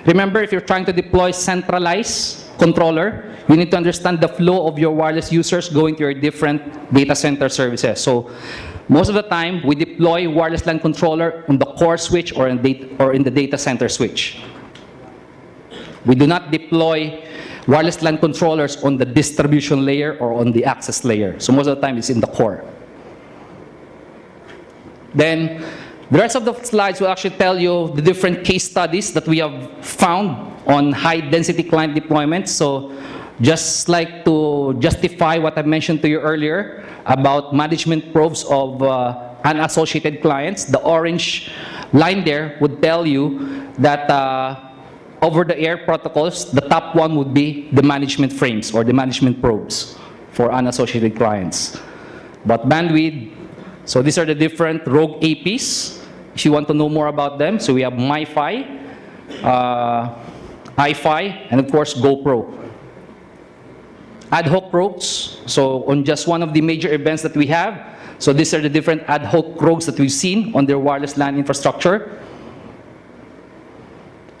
Remember, if you're trying to deploy centralized controller, you need to understand the flow of your wireless users going to your different data center services. So most of the time, we deploy wireless LAN controller on the core switch or in the data center switch. We do not deploy wireless LAN controllers on the distribution layer or on the access layer. So most of the time, it's in the core. Then the rest of the slides will actually tell you the different case studies that we have found on high-density client deployments. So just like to justify what I mentioned to you earlier about management probes of unassociated clients, the orange line there would tell you that over-the-air protocols, the top one would be the management frames or the management probes for unassociated clients. But bandwidth, so these are the different rogue APs. If you want to know more about them, so we have MiFi, iFi, and of course GoPro. Ad hoc rogues, so on just one of the major events that we have, so these are the different ad hoc rogues that we've seen on their wireless LAN infrastructure.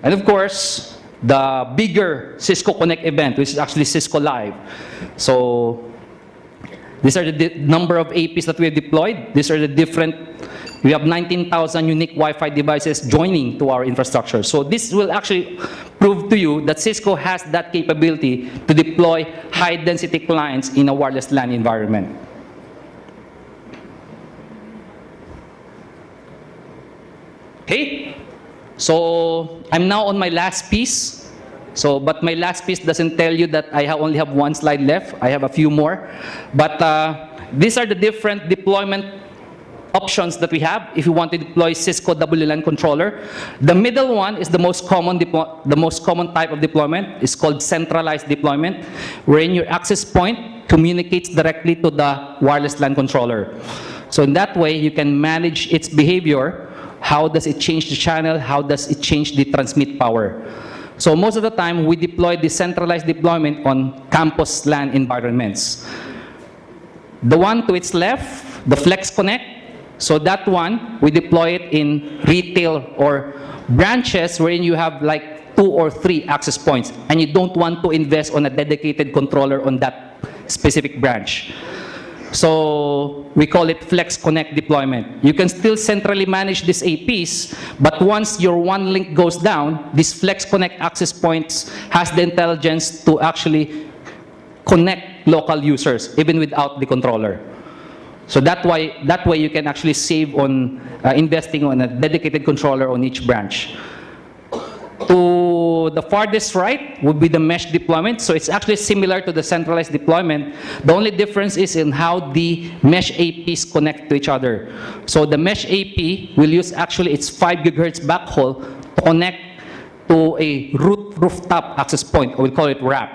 And of course, the bigger Cisco Connect event, which is actually Cisco Live. So these are the number of APs that we have deployed. These are the different We have 19,000 unique Wi-Fi devices joining to our infrastructure. So this will actually prove to you that Cisco has that capability to deploy high-density clients in a wireless LAN environment. Okay, so I'm now on my last piece. But my last piece doesn't tell you that I only have one slide left. I have a few more. But these are the different deployment options that we have if you want to deploy Cisco WLAN controller. The middle one is the most common type of deployment. It's called centralized deployment, wherein your access point communicates directly to the wireless LAN controller. So in that way, you can manage its behavior. How does it change the channel? How does it change the transmit power? So most of the time, we deploy the centralized deployment on campus LAN environments. The one to its left, the Flex Connect, so that one, we deploy it in retail or branches wherein you have like 2 or 3 access points, and you don't want to invest on a dedicated controller on that specific branch. So we call it Flex Connect deployment. You can still centrally manage these APs, but once your one link goes down, this Flex Connect access points has the intelligence to actually connect local users, even without the controller. So that way you can actually save on investing on a dedicated controller on each branch. To the farthest right would be the mesh deployment. So it's actually similar to the centralized deployment. The only difference is in how the mesh APs connect to each other. So the mesh AP will use actually its 5 gigahertz backhaul to connect to a rooftop access point, or we call it RAP.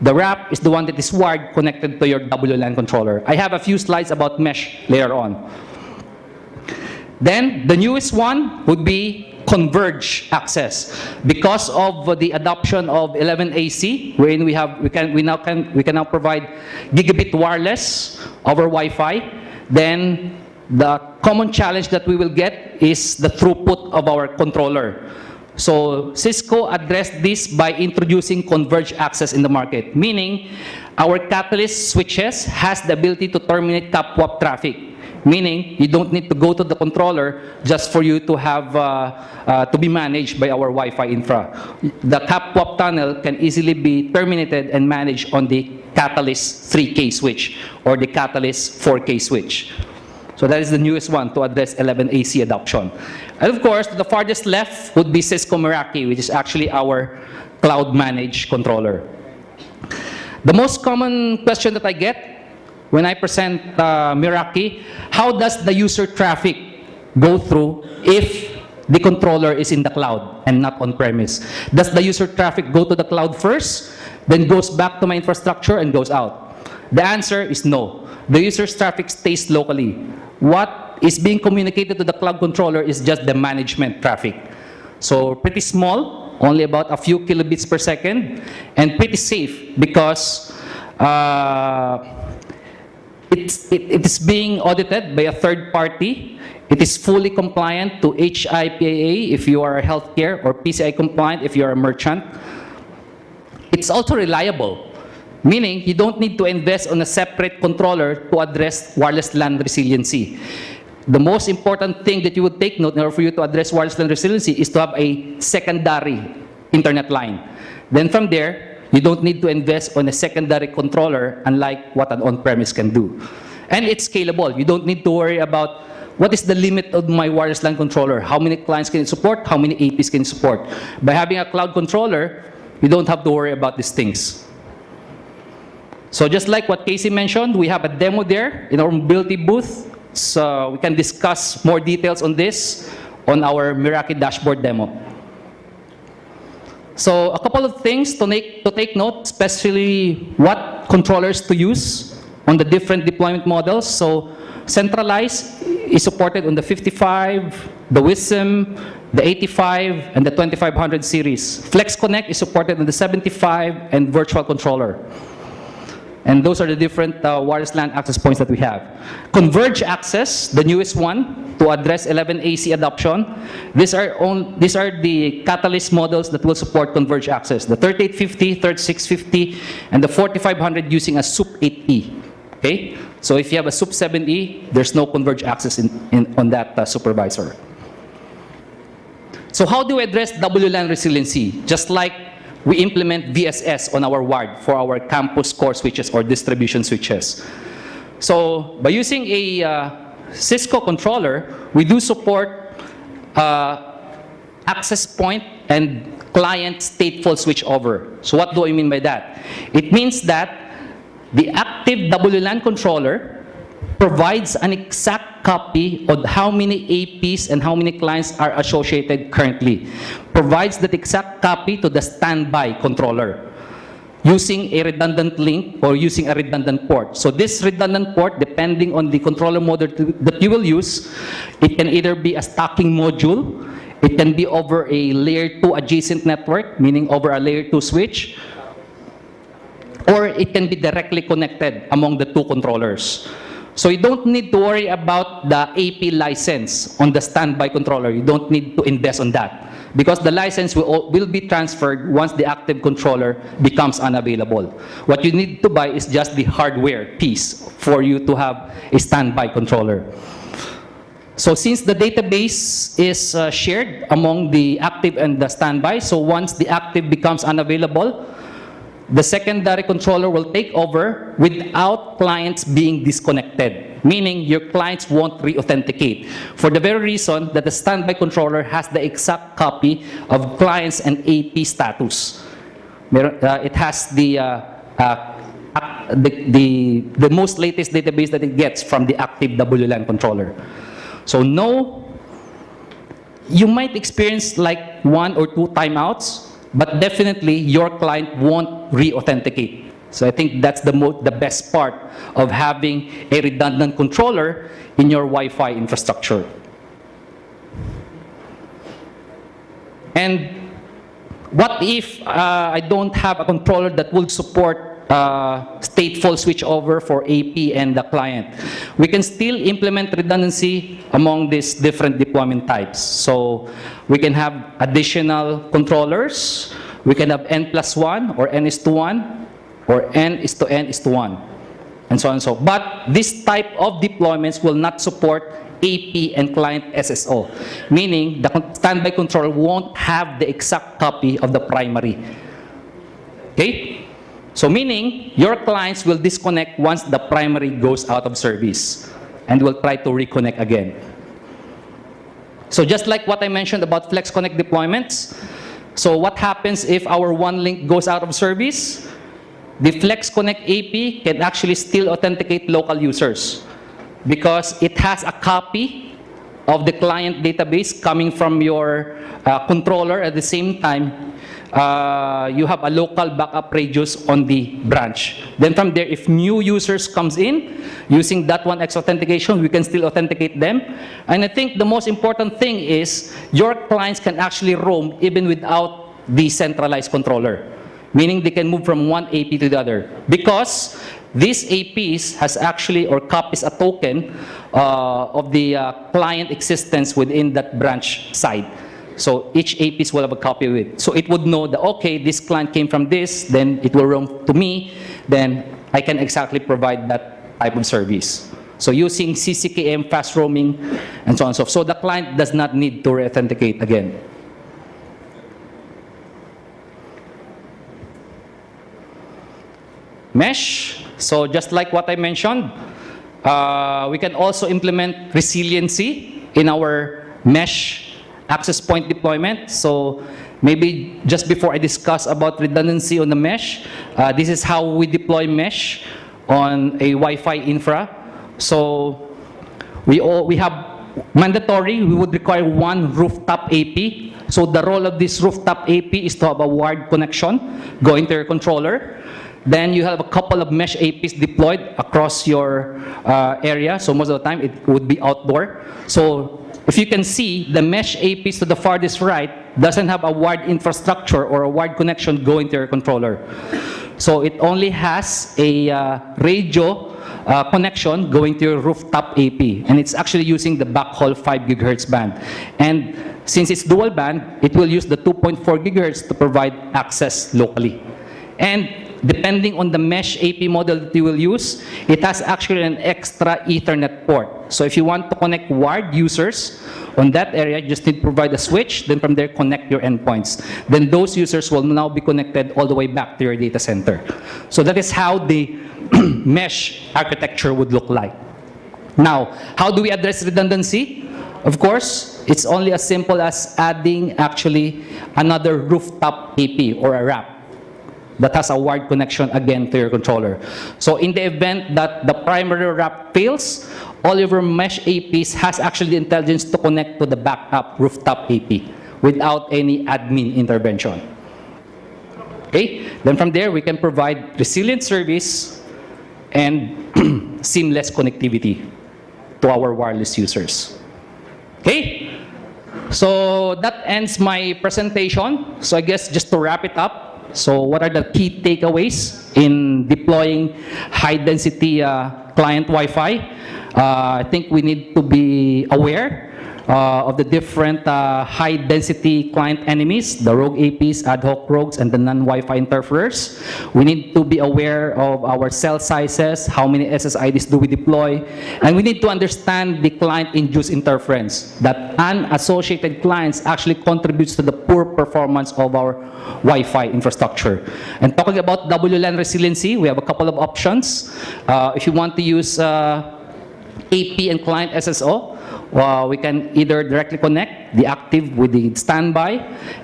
The RAP is the one that is wired connected to your WLAN controller. I have a few slides about mesh later on. Then the newest one would be converge access. Because of the adoption of 11AC, wherein we can now provide gigabit wireless over Wi-Fi, then the common challenge that we will get is the throughput of our controller. So Cisco addressed this by introducing converged access in the market, meaning our Catalyst switches has the ability to terminate CAPWAP traffic, meaning you don't need to go to the controller just for you to have to be managed by our Wi-Fi infra. The CAPWAP tunnel can easily be terminated and managed on the Catalyst 3K switch or the Catalyst 4K switch. So that is the newest one to address 11AC adoption. And of course, to the farthest left would be Cisco Meraki, which is actually our cloud-managed controller. The most common question that I get when I present Meraki, how does the user traffic go through if the controller is in the cloud and not on-premise? Does the user traffic go to the cloud first, then goes back to my infrastructure and goes out? The answer is no. The user's traffic stays locally. What is being communicated to the cloud controller is just the management traffic. So pretty small, only about a few kilobits per second, and pretty safe because it is being audited by a third party. It is fully compliant to HIPAA if you are a healthcare, or PCI compliant if you are a merchant. It's also reliable, meaning you don't need to invest on a separate controller to address wireless LAN resiliency. The most important thing that you would take note in order for you to address wireless LAN resiliency is to have a secondary internet line. Then from there, you don't need to invest on a secondary controller, unlike what an on-premise can do. And it's scalable. You don't need to worry about what is the limit of my wireless LAN controller, how many clients can it support, how many APs can it support. By having a cloud controller, you don't have to worry about these things. So just like what Casey mentioned, we have a demo there in our mobility booth. So we can discuss more details on this on our Meraki dashboard demo. So a couple of things to take note, especially what controllers to use on the different deployment models. So centralized is supported on the 55, the WISM, the 85, and the 2500 series. Flex Connect is supported on the 75 and virtual controller. And those are the different wireless LAN access points that we have. Converge access, the newest one, to address 11AC adoption. These are the Catalyst models that will support converge access. The 3850, 3650, and the 4500 using a SUP 8E. Okay? So if you have a SUP 7E, there's no converged access on that supervisor. So how do we address WLAN resiliency? Just like we implement VSS on our ward for our campus core switches or distribution switches. So by using a Cisco controller, we do support access point and client stateful switchover. So what do I mean by that? It means that the active WLAN controller provides an exact copy of how many APs and how many clients are associated currently. Provides that exact copy to the standby controller using a redundant link or using a redundant port. So this redundant port, depending on the controller model that you will use, it can either be a stacking module, it can be over a layer 2 adjacent network, meaning over a layer 2 switch, or it can be directly connected among the two controllers. So you don't need to worry about the AP license on the standby controller. You don't need to invest on that because the license will be transferred once the active controller becomes unavailable. What you need to buy is just the hardware piece for you to have a standby controller. So since the database is shared among the active and the standby, so once the active becomes unavailable, the secondary controller will take over without clients being disconnected, meaning your clients won't re-authenticate for the very reason that the standby controller has the exact copy of clients and AP status. It has the most latest database that it gets from the active WLAN controller. So no, you might experience like 1 or 2 timeouts, but definitely your client won't re-authenticate. So I think that's the best part of having a redundant controller in your Wi-Fi infrastructure. And what if I don't have a controller that will support stateful switchover for AP and the client? We can still implement redundancy among these different deployment types. So we can have additional controllers. We can have N+1 or N is to 1 or N is to N is to 1 and so on and so. But this type of deployments will not support AP and client SSO, meaning the standby controller won't have the exact copy of the primary. Okay? So meaning, your clients will disconnect once the primary goes out of service and will try to reconnect again. So just like what I mentioned about Flex Connect deployments, so what happens if our one link goes out of service? The Flex Connect AP can actually still authenticate local users because it has a copy of the client database coming from your controller. At the same time, you have a local backup radius on the branch. Then from there, if new users comes in using that 1x authentication, we can still authenticate them. And I think the most important thing is your clients can actually roam even without the centralized controller, meaning they can move from one AP to the other because these APs has actually or copies a token of the client existence within that branch side. So each APs will have a copy of it. So it would know that, okay, this client came from this, then it will roam to me, then I can exactly provide that type of service. So using CCKM, fast roaming, and so on and so forth. So the client does not need to re-authenticate again. Mesh, so just like what I mentioned, we can also implement resiliency in our mesh access point deployment. So maybe just before I discuss about redundancy on the mesh, this is how we deploy mesh on a Wi-Fi infra. So we have mandatory, we would require one rooftop AP. So the role of this rooftop AP is to have a wired connection going to your controller. Then you have a couple of mesh APs deployed across your area. So most of the time it would be outdoor. So if you can see, the mesh APs to the farthest right doesn't have a wired infrastructure or a wired connection going to your controller. So it only has a radio connection going to your rooftop AP. And it's actually using the backhaul 5 gigahertz band. And since it's dual band, it will use the 2.4 gigahertz to provide access locally. And depending on the mesh AP model that you will use, it has actually an extra Ethernet port. So if you want to connect wired users on that area, you just need to provide a switch, then from there connect your endpoints. Then those users will now be connected all the way back to your data center. So that is how the mesh architecture would look like. Now, how do we address redundancy? Of course, it's only as simple as adding actually another rooftop AP or a wrap that has a wired connection again to your controller. So in the event that the primary wrap fails, all of your mesh APs has actually the intelligence to connect to the backup rooftop AP without any admin intervention. Okay? Then from there, we can provide resilient service and seamless connectivity to our wireless users. Okay? So that ends my presentation. So I guess just to wrap it up, so what are the key takeaways in deploying high-density client Wi-Fi? I think we need to be aware of the different high-density client enemies, the rogue APs, ad hoc rogues, and the non-Wi-Fi interferers. We need to be aware of our cell sizes, how many SSIDs do we deploy, and we need to understand the client-induced interference, that unassociated clients actually contributes to the poor performance of our Wi-Fi infrastructure. And talking about WLAN resiliency, we have a couple of options. If you want to use AP and client SSO, we can either directly connect the active with the standby,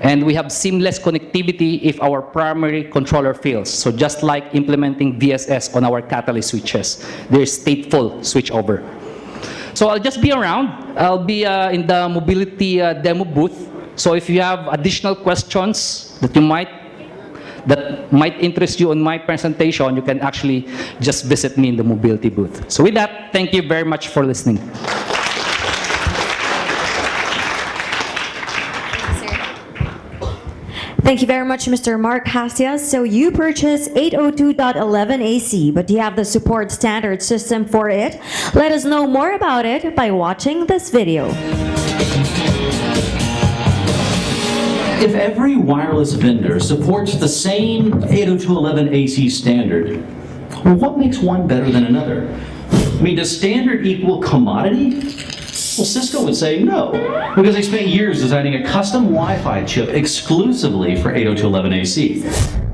and we have seamless connectivity if our primary controller fails. So just like implementing VSS on our Catalyst switches, there's stateful switchover. So I'll just be around. I'll be in the mobility demo booth. So if you have additional questions that might interest you on my presentation, you can actually just visit me in the mobility booth. So with that, thank you very much for listening. Thank you very much, Mr. Mark Hasias. So you purchased 802.11 AC, but do you have the support standard system for it? Let us know more about it by watching this video. If every wireless vendor supports the same 802.11 AC standard, what makes one better than another? I mean, does standard equal commodity? Well, Cisco would say no, because they spent years designing a custom Wi-Fi chip exclusively for 802.11 AC.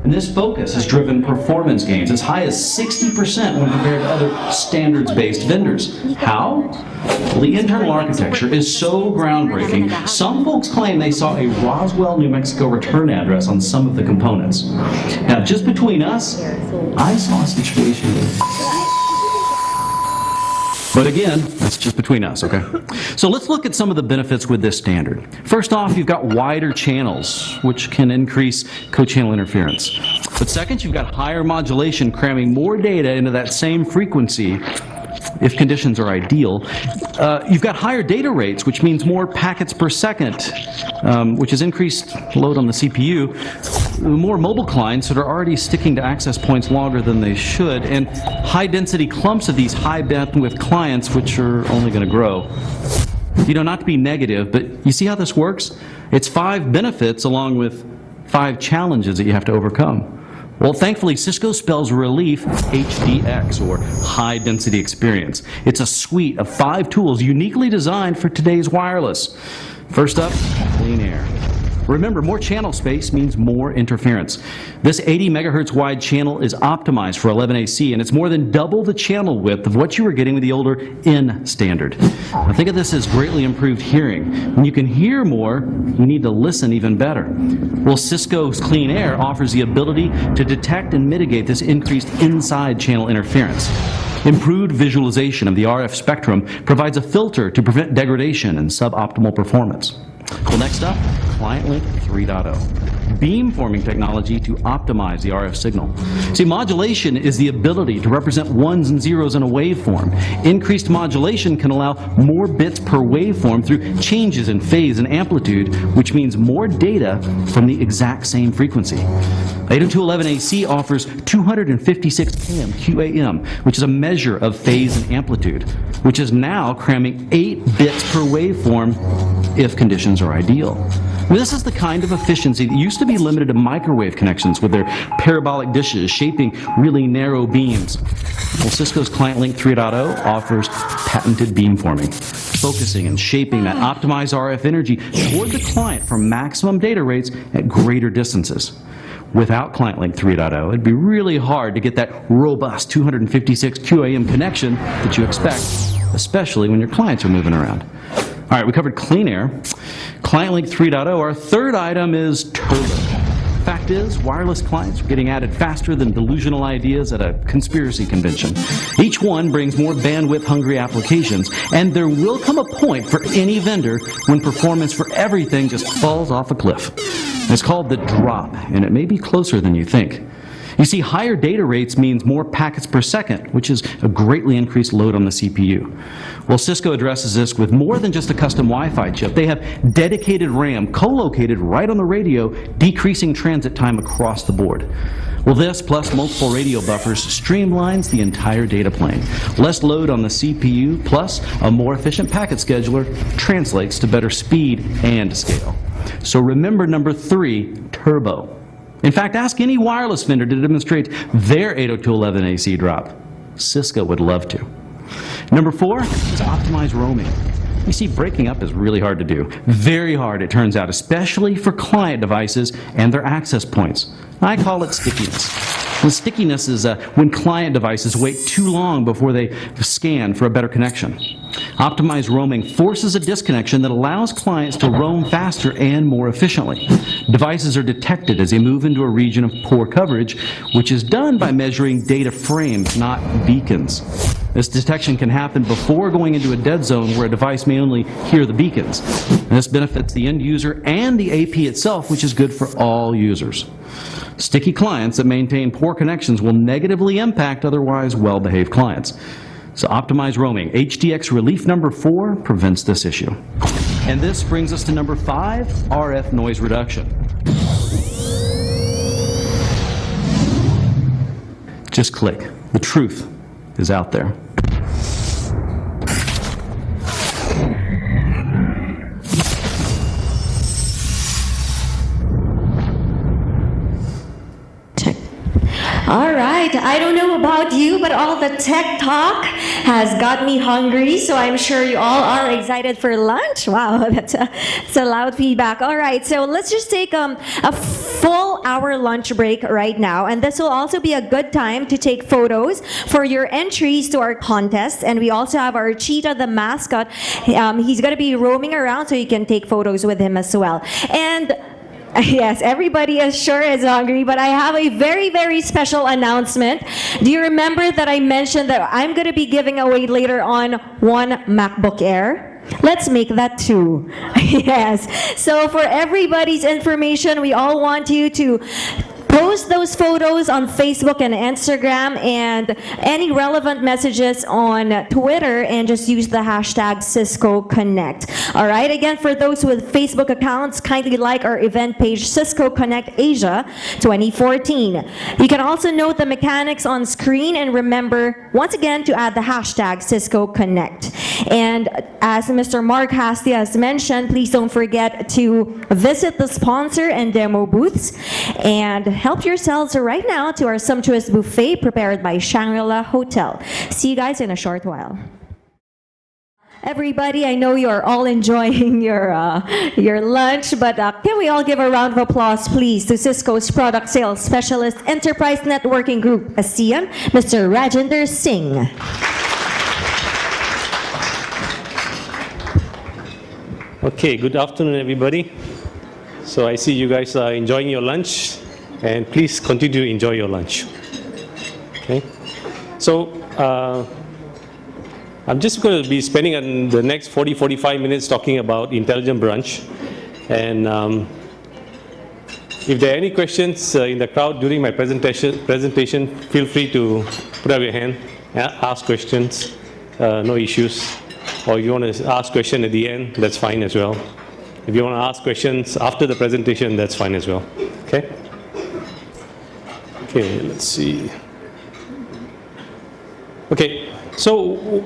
And this focus has driven performance gains as high as 60% when compared to other standards-based vendors. How? Well, the internal architecture is so groundbreaking, some folks claim they saw a Roswell, New Mexico return address on some of the components. Now, just between us, I saw a situation. But again, that's just between us, okay? So let's look at some of the benefits with this standard. First off, you've got wider channels, which can increase co-channel interference. But second, you've got higher modulation, cramming more data into that same frequency if conditions are ideal. You've got higher data rates, which means more packets per second, which is increased load on the CPU. More mobile clients that are already sticking to access points longer than they should, and high-density clumps of these high-bandwidth clients, which are only going to grow. You know, not to be negative, but you see how this works? It's 5 benefits along with 5 challenges that you have to overcome. Well, thankfully, Cisco spells relief HDX, or high density experience. It's a suite of 5 tools uniquely designed for today's wireless. First up, clean air. Remember, more channel space means more interference. This 80 megahertz wide channel is optimized for 11AC, and it's more than double the channel width of what you were getting with the older N standard. Now think of this as greatly improved hearing. When you can hear more, you need to listen even better. Well, Cisco's Clean Air offers the ability to detect and mitigate this increased inside channel interference. Improved visualization of the RF spectrum provides a filter to prevent degradation and suboptimal performance. Well, next up, Client Link 3.0. Beamforming technology to optimize the RF signal. See, modulation is the ability to represent ones and zeros in a waveform. Increased modulation can allow more bits per waveform through changes in phase and amplitude, which means more data from the exact same frequency. 802.11ac offers 256 km QAM, which is a measure of phase and amplitude, which is now cramming 8 bits per waveform if conditions are ideal. Well, this is the kind of efficiency that used to be limited to microwave connections with their parabolic dishes shaping really narrow beams. Well, Cisco's ClientLink 3.0 offers patented beamforming, focusing and shaping that optimized RF energy toward the client for maximum data rates at greater distances. Without ClientLink 3.0, it'd be really hard to get that robust 256 QAM connection that you expect, especially when your clients are moving around. All right, we covered clean air. ClientLink 3.0, our third item is turbo. Fact is, wireless clients are getting added faster than delusional ideas at a conspiracy convention. Each one brings more bandwidth-hungry applications, and there will come a point for any vendor when performance for everything just falls off a cliff. It's called the drop, and it may be closer than you think. You see, higher data rates means more packets per second, which is a greatly increased load on the CPU. Well, Cisco addresses this with more than just a custom Wi-Fi chip. They have dedicated RAM co-located right on the radio, decreasing transit time across the board. Well, this, plus multiple radio buffers, streamlines the entire data plane. Less load on the CPU, plus a more efficient packet scheduler, translates to better speed and scale. So remember number 3, turbo. In fact, ask any wireless vendor to demonstrate their 802.11ac drop. Cisco would love to. Number 4 is optimize roaming. You see, breaking up is really hard to do. Very hard, it turns out, especially for client devices and their access points. I call it stickiness. And stickiness is when client devices wait too long before they scan for a better connection. Optimized roaming forces a disconnection that allows clients to roam faster and more efficiently. Devices are detected as they move into a region of poor coverage, which is done by measuring data frames, not beacons. This detection can happen before going into a dead zone where a device may only hear the beacons. And this benefits the end user and the AP itself, which is good for all users. Sticky clients that maintain poor connections will negatively impact otherwise well-behaved clients. So optimize roaming. HDX relief number 4 prevents this issue. And this brings us to number 5, RF noise reduction. Just click. The truth is out there. All right, I don't know about you, but all the tech talk has got me hungry, so I'm sure you all are excited for lunch. Wow, that's a loud feedback. All right, so let's just take a full hour lunch break right now, and this will also be a good time to take photos for your entries to our contest. And we also have our cheetah, the mascot. He's going to be roaming around, so you can take photos with him as well. And yes, everybody is sure is hungry, but I have a very, very special announcement. Do you remember that I mentioned that I'm going to be giving away later on 1 MacBook Air? Let's make that 2. Yes. So for everybody's information, we all want you to post those photos on Facebook and Instagram and any relevant messages on Twitter, and just use the hashtag Cisco Connect. All right, again, for those with Facebook accounts, kindly like our event page, Cisco Connect Asia 2014. You can also note the mechanics on screen, and remember, once again, to add the hashtag Cisco Connect. And as Mr. Mark Hasty has mentioned, please don't forget to visit the sponsor and demo booths, and help yourselves right now to our sumptuous buffet prepared by Shangri-La Hotel. See you guys in a short while. Everybody, I know you're all enjoying your lunch, but can we all give a round of applause, please, to Cisco's Product Sales Specialist Enterprise Networking Group, ASEAN, Mr. Rajinder Singh. Okay, good afternoon, everybody. So I see you guys are enjoying your lunch, and please continue to enjoy your lunch. Okay, so I'm just going to be spending the next 40-45 minutes talking about Intelligent Branch, and if there are any questions in the crowd during my presentation, feel free to put up your hand, ask questions, no issues. Or if you want to ask questions at the end, that's fine as well. If you want to ask questions after the presentation, that's fine as well. Okay? Okay, let's see. Okay, so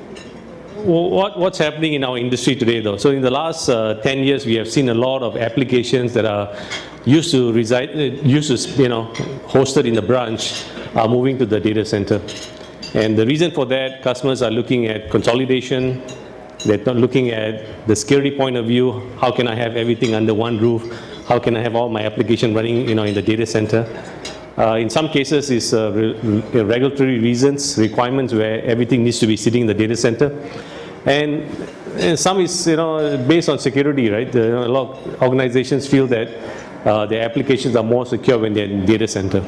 what's happening in our industry today, though? So in the last 10 years, we have seen a lot of applications that are used to hosted in the branch are moving to the data center. And the reason for that, customers are looking at consolidation. They're looking at the security point of view. How can I have everything under one roof? How can I have all my application running, in the data center? In some cases, it's regulatory reasons, requirements where everything needs to be sitting in the data center. And some is, based on security, right? A lot of organizations feel that their applications are more secure when they're in data center.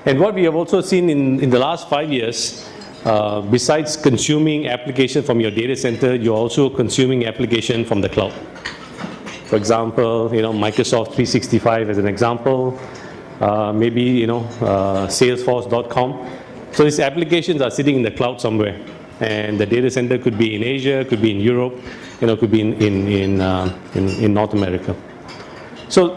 And what we have also seen in the last 5 years, besides consuming application from your data center, you're also consuming application from the cloud. For example, Microsoft 365 as an example, maybe, Salesforce.com. So these applications are sitting in the cloud somewhere. And the data center could be in Asia, could be in Europe, could be in North America. So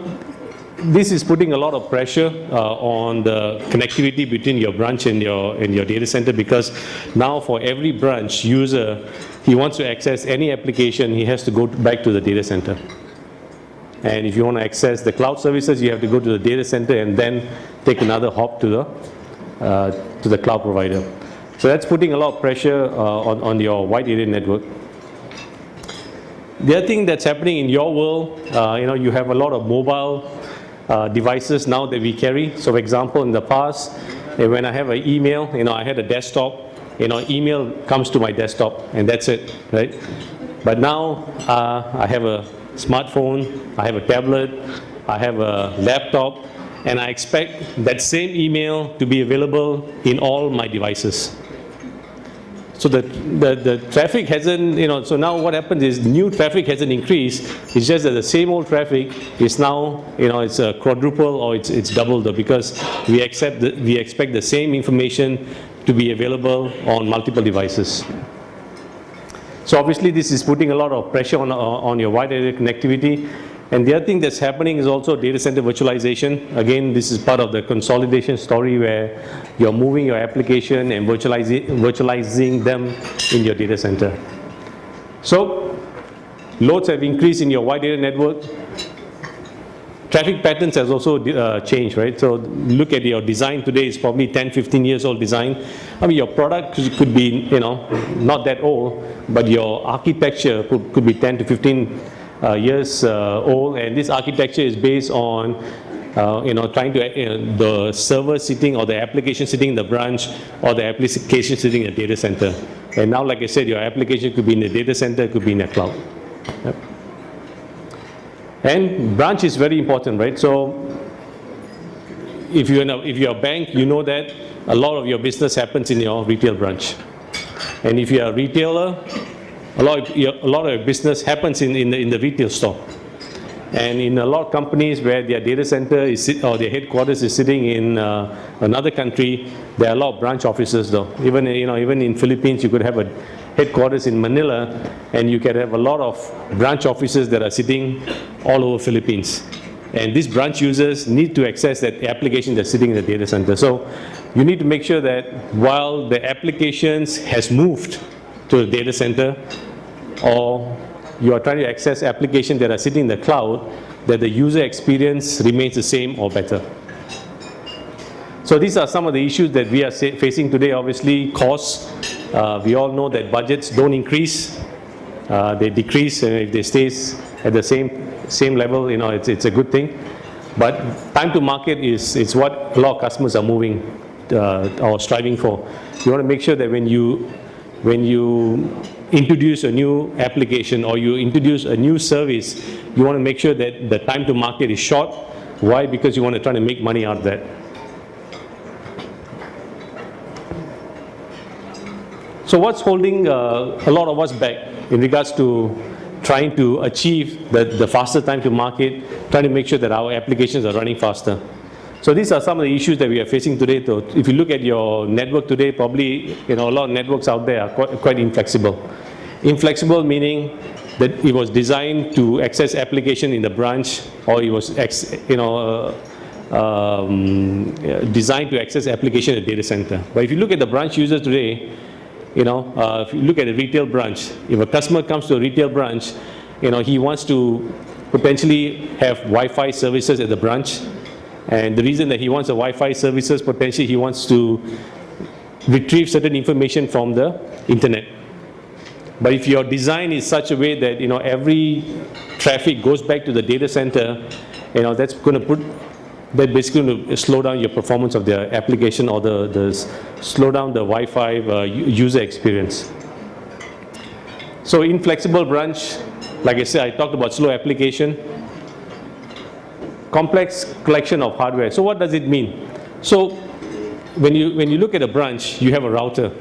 this is putting a lot of pressure on the connectivity between your branch and your data center, because now for every branch user, he wants to access any application, he has to go back to the data center. And if you want to access the cloud services, you have to go to the data center and then take another hop to the cloud provider. So that's putting a lot of pressure on your wide area network. The other thing that's happening in your world, you have a lot of mobile devices now that we carry. So for example, in the past, when I have an email, I had a desktop, email comes to my desktop and that's it, right? But now I have a smartphone, I have a tablet, I have a laptop, and I expect that same email to be available in all my devices. So the traffic hasn't, so now what happens is new traffic hasn't increased. It's just that the same old traffic is now, it's a quadruple or it's doubled, because we expect the same information to be available on multiple devices. So obviously this is putting a lot of pressure on your wide area connectivity. And the other thing that's happening is also data center virtualization. Again, this is part of the consolidation story where you're moving your application and virtualizing them in your data center. So loads have increased in your wide area network. Traffic patterns has also changed, right? So look at your design today, it's probably 10, 15 years old design. I mean, your product could be, not that old, but your architecture could be 10 to 15 years old, and this architecture is based on, trying to, the server sitting or the application sitting in the branch or the application sitting in the data center. And now, like I said, your application could be in the data center, could be in the cloud. Yep. And branch is very important, right? So if you're a bank, you know that a lot of your business happens in your retail branch. And if you're a retailer, a lot of your business happens in the retail store. And in a lot of companies where their data center or their headquarters is sitting in another country, there are a lot of branch offices though. Even in Philippines, you could have a headquarters in Manila, and you can have a lot of branch offices that are sitting all over Philippines. And these branch users need to access that application that's sitting in the data center. So you need to make sure that while the applications has moved to the data center, or you are trying to access applications that are sitting in the cloud, that the user experience remains the same or better. So these are some of the issues that we are facing today. Obviously, costs. We all know that budgets don't increase, they decrease, and if they stay at the same level, it's a good thing. But time to market is what a lot of customers are moving or striving for. You want to make sure that when you introduce a new application or you introduce a new service, you want to make sure that the time to market is short. Why? Because you want to try to make money out of that. So what's holding a lot of us back in regards to trying to achieve the faster time to market, trying to make sure that our applications are running faster? So these are some of the issues that we are facing today. Though, if you look at your network today, probably a lot of networks out there are quite inflexible. Inflexible meaning that it was designed to access application in the branch, or it was designed to access application at the data center. But if you look at the branch users today, if you look at a retail branch, if a customer comes to a retail branch, he wants to potentially have Wi-Fi services at the branch. And the reason that he wants the Wi-Fi services, potentially he wants to retrieve certain information from the internet. But if your design is such a way that every traffic goes back to the data center, that's going to basically going to slow down your performance of the application, or slow down the Wi-Fi user experience. So in flexible branch, like I said, I talked about slow application, complex collection of hardware. So what does it mean? So when you look at a branch, you have a router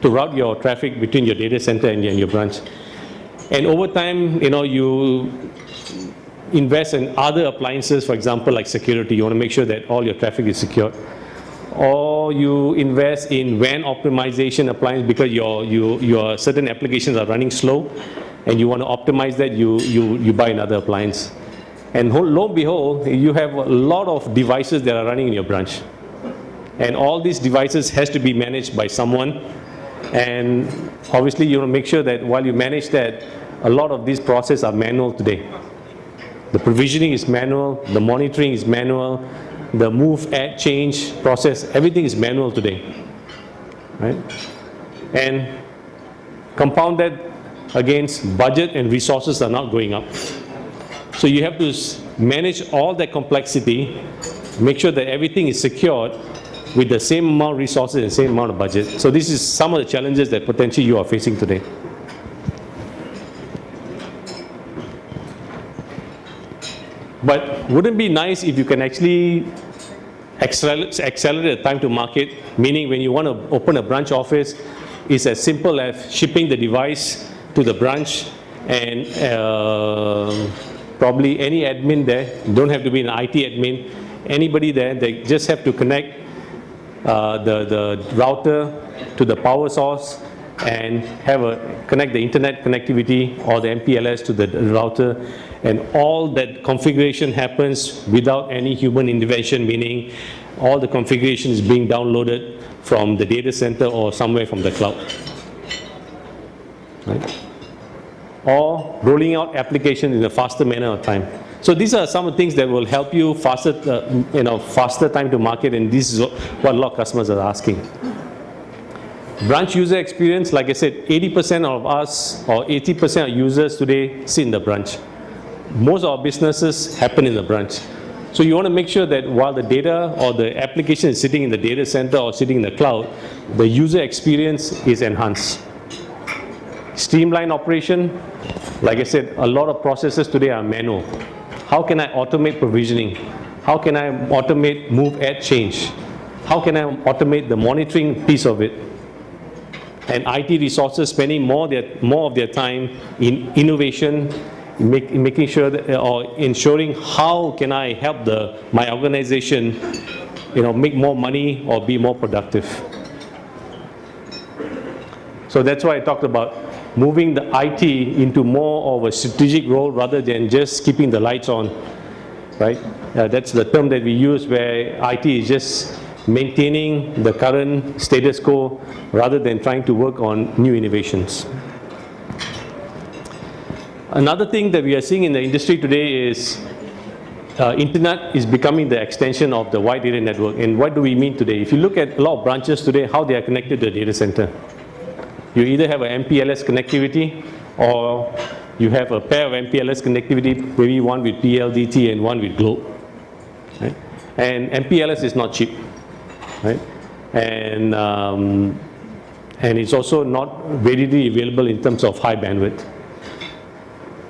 to route your traffic between your data center and your branch. And over time, you invest in other appliances, for example, like security. You want to make sure that all your traffic is secure. Or you invest in WAN optimization appliance because your certain applications are running slow, and you want to optimize that, you buy another appliance. And lo and behold, you have a lot of devices that are running in your branch. And all these devices has to be managed by someone. And obviously, you want to make sure that while you manage that, a lot of these processes are manual today. The provisioning is manual, the monitoring is manual, the move, add, change process, everything is manual today, right? And compound that against budget and resources are not going up. So you have to manage all that complexity, make sure that everything is secured with the same amount of resources and same amount of budget. So this is some of the challenges that potentially you are facing today. But wouldn't it be nice if you can actually accelerate the time to market, meaning when you want to open a branch office, it's as simple as shipping the device to the branch, and probably any admin there, don't have to be an IT admin, anybody there, they just have to connect the router to the power source and connect the internet connectivity or the MPLS to the router, and all that configuration happens without any human intervention, meaning all the configuration is being downloaded from the data center or somewhere from the cloud. Right? Or rolling out applications in a faster manner of time. So these are some of the things that will help you faster time to market, and this is what a lot of customers are asking. Branch user experience, like I said, 80% of us or 80% of users today sit in the branch. Most of our businesses happen in the branch. So you want to make sure that while the data or the application is sitting in the data center or sitting in the cloud, the user experience is enhanced. Streamline operation, like I said, a lot of processes today are manual. How can I automate provisioning? How can I automate move, add, change? How can I automate the monitoring piece of it? And IT resources spending more of their time in innovation, making sure that, or ensuring how can I help my organization, make more money or be more productive. So that's why I talked about moving the IT into more of a strategic role rather than just keeping the lights on, right? That's the term that we use, where IT is just maintaining the current status quo rather than trying to work on new innovations. Another thing that we are seeing in the industry today is internet is becoming the extension of the wide area network. And what do we mean today? If you look at a lot of branches today, how they are connected to the data center. You either have an MPLS connectivity, or you have a pair of MPLS connectivity, maybe one with PLDT and one with Globe. Right? And MPLS is not cheap, right? And it's also not readily available in terms of high bandwidth.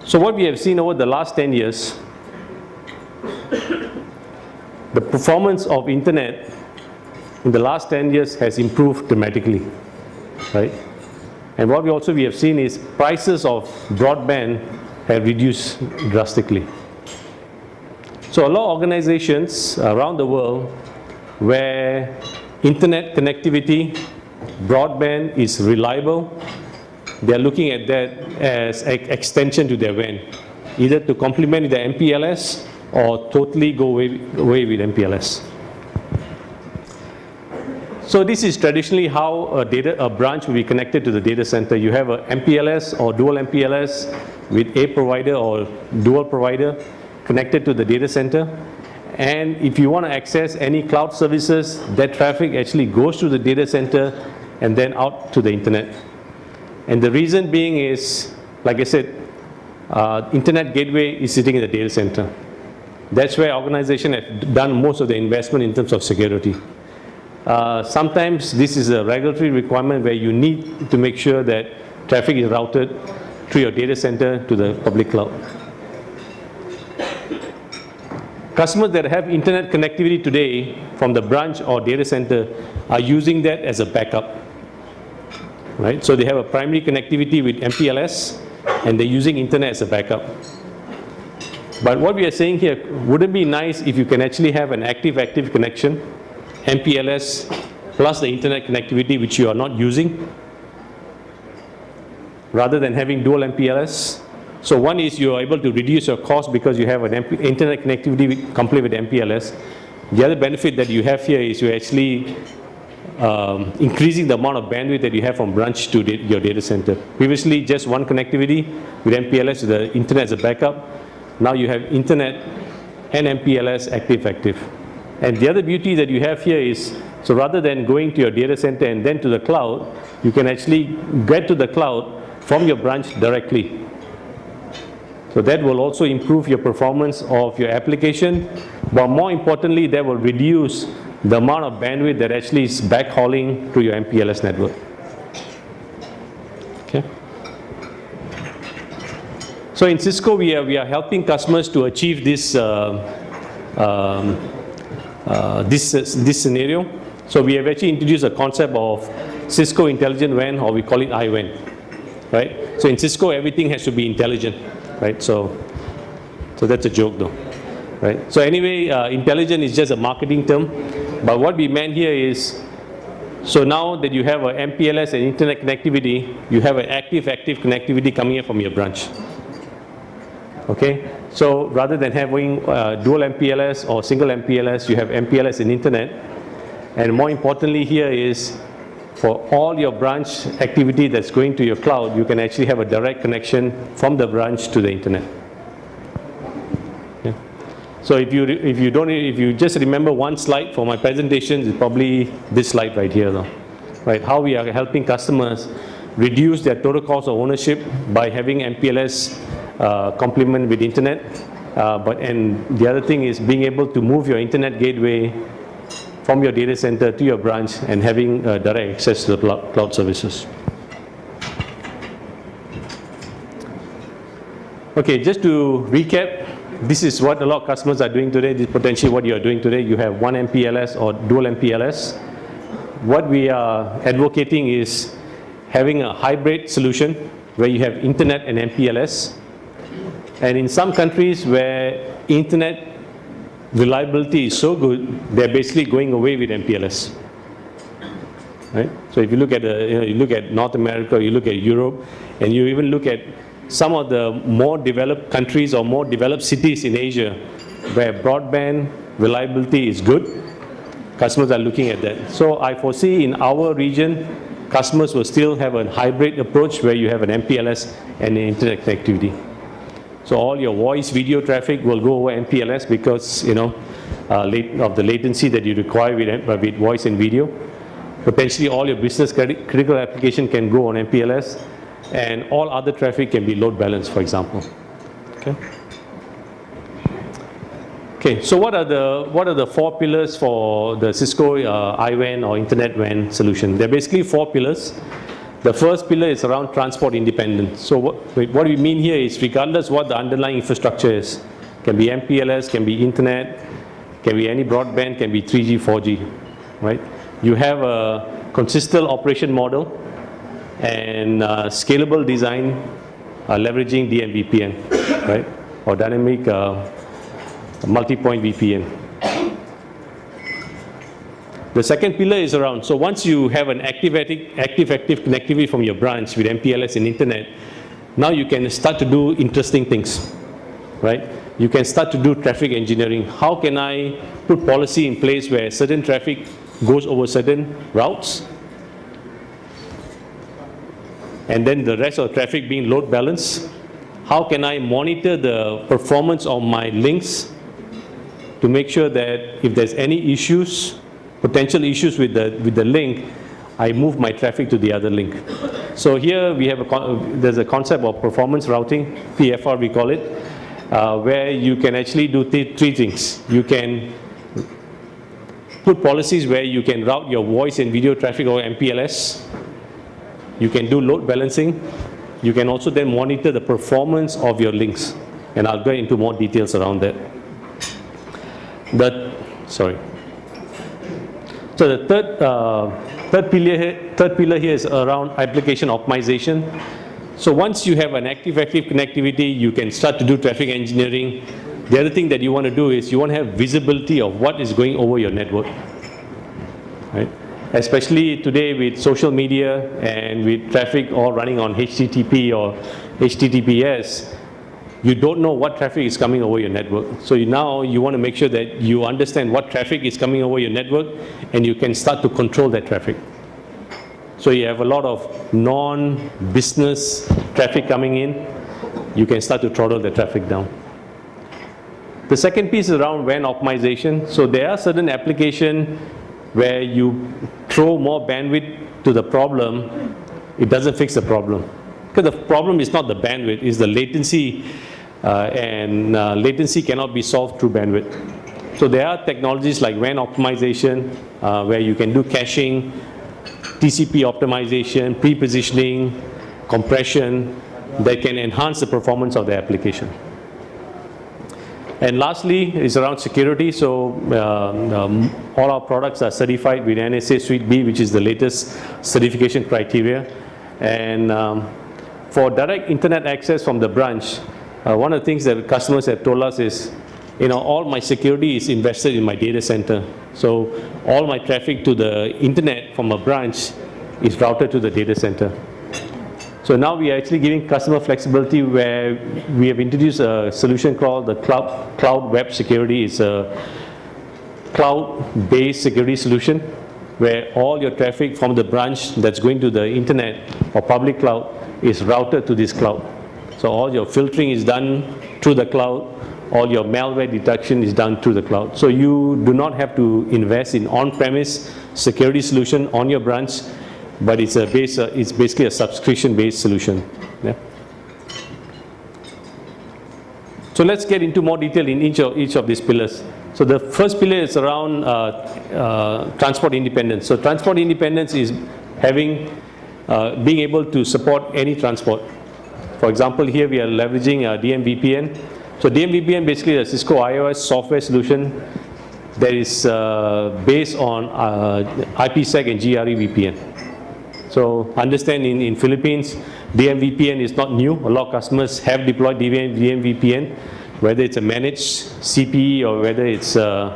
So what we have seen over the last 10 years, the performance of internet in the last 10 years has improved dramatically, right? And what we have seen is prices of broadband have reduced drastically. So a lot of organizations around the world where internet connectivity, broadband is reliable, they are looking at that as an extension to their WAN, either to complement the MPLS or totally go away with MPLS. So this is traditionally how a branch will be connected to the data center. You have a MPLS or dual MPLS with a provider or dual provider connected to the data center. And if you want to access any cloud services, that traffic actually goes to the data center and then out to the internet. And the reason being is, like I said, internet gateway is sitting in the data center. That's where organizations have done most of the investment in terms of security. Sometimes this is a regulatory requirement where you need to make sure that traffic is routed through your data center to the public cloud. Customers that have internet connectivity today from the branch or data center are using that as a backup. Right? So they have a primary connectivity with MPLS and they're using internet as a backup. But what we are saying here, would it be nice if you can actually have an active connection, MPLS plus the internet connectivity which you are not using, rather than having dual MPLS? So one is you are able to reduce your cost because you have an internet connectivity complete with MPLS. The other benefit that you have here is you're actually increasing the amount of bandwidth that you have from branch to your data center. Previously, just one connectivity with MPLS, with the internet as a backup. Now you have internet and MPLS active. And the other beauty that you have here is, so rather than going to your data center and then to the cloud, you can actually get to the cloud from your branch directly. So that will also improve your performance of your application, but more importantly, that will reduce the amount of bandwidth that actually is backhauling to your MPLS network. Okay. So in Cisco, we are helping customers to achieve this this scenario. So we have actually introduced a concept of Cisco Intelligent WAN, or we call it IWAN, right? So in Cisco, everything has to be intelligent, right? So that's a joke though, right? So anyway, intelligent is just a marketing term, but what we meant here is, so now that you have a MPLS and internet connectivity, you have an active connectivity coming in from your branch. Okay, so rather than having dual MPLS or single MPLS, you have MPLS and internet. And more importantly here is, for all your branch activity that's going to your cloud, you can actually have a direct connection from the branch to the internet. Okay. So if you just remember one slide for my presentation, it's probably this slide right here though. Right, how we are helping customers reduce their total cost of ownership by having MPLS complement with internet, and the other thing is being able to move your internet gateway from your data center to your branch and having direct access to the cloud services. Okay, just to recap, this is what a lot of customers are doing today. This is potentially what you are doing today. You have one MPLS or dual MPLS. What we are advocating is having a hybrid solution where you have internet and MPLS. And in some countries where internet reliability is so good, they're basically going away with MPLS. Right? So if you look at you look at North America, you look at Europe, and you even look at some of the more developed countries or more developed cities in Asia where broadband reliability is good, customers are looking at that. So I foresee in our region, customers will still have a hybrid approach where you have an MPLS and an internet connectivity. So all your voice video traffic will go over MPLS because of the latency that you require with voice and video. Potentially all your business critical application can go on MPLS, and all other traffic can be load balanced, for example. Okay. Okay. So what are the four pillars for the Cisco IWAN or Internet WAN solution? There are basically four pillars. The first pillar is around transport independence. So what we mean here is, regardless what the underlying infrastructure is, can be MPLS, can be internet, can be any broadband, can be 3G, 4G, right? You have a consistent operation model and scalable design leveraging DMVPN, right? Or dynamic multi-point VPN. The second pillar is around, so once you have an active connectivity from your branch with MPLS and internet, now you can start to do interesting things, right? You can start to do traffic engineering. How can I put policy in place where certain traffic goes over certain routes, and then the rest of the traffic being load balanced. How can I monitor the performance of my links to make sure that if there's any issues, potential issues with the link, I move my traffic to the other link. So here we have there's a concept of performance routing, PFR we call it, where you can actually do three things. You can put policies where you can route your voice and video traffic over MPLS. You can do load balancing. You can also then monitor the performance of your links. And I'll go into more details around that. So the third pillar here is around application optimization. So once you have an active-active connectivity, you can start to do traffic engineering. The other thing that you want to do is you want to have visibility of what is going over your network, right? Especially today with social media and with traffic all running on HTTP or HTTPS, you don't know what traffic is coming over your network. So now you want to make sure that you understand what traffic is coming over your network and you can start to control that traffic. So you have a lot of non-business traffic coming in, you can start to throttle the traffic down. The second piece is around WAN optimization. So there are certain applications where you throw more bandwidth to the problem, it doesn't fix the problem. Because the problem is not the bandwidth, it's the latency, and latency cannot be solved through bandwidth. So there are technologies like WAN optimization, where you can do caching, TCP optimization, pre-positioning, compression, that can enhance the performance of the application. And lastly is around security. So all our products are certified with NSA Suite B, which is the latest certification criteria. And for direct internet access from the branch, one of the things that customers have told us is, all my security is invested in my data center. So all my traffic to the internet from a branch is routed to the data center. So now we are actually giving customer flexibility where we have introduced a solution called the Cloud Web Security. It's a cloud-based security solution where all your traffic from the branch that's going to the internet or public cloud is routed to this cloud. So all your filtering is done through the cloud, all your malware detection is done through the cloud. So you do not have to invest in on-premise security solution on your branch, but it's basically a subscription-based solution. Yeah. So let's get into more detail in each of these pillars. So the first pillar is around transport independence. So transport independence is being able to support any transport. For example, here we are leveraging DMVPN. So DMVPN basically is a Cisco iOS software solution that is based on IPsec and GRE VPN. So understand in Philippines, DMVPN is not new. A lot of customers have deployed DMVPN, whether it's a managed CPE or whether it's a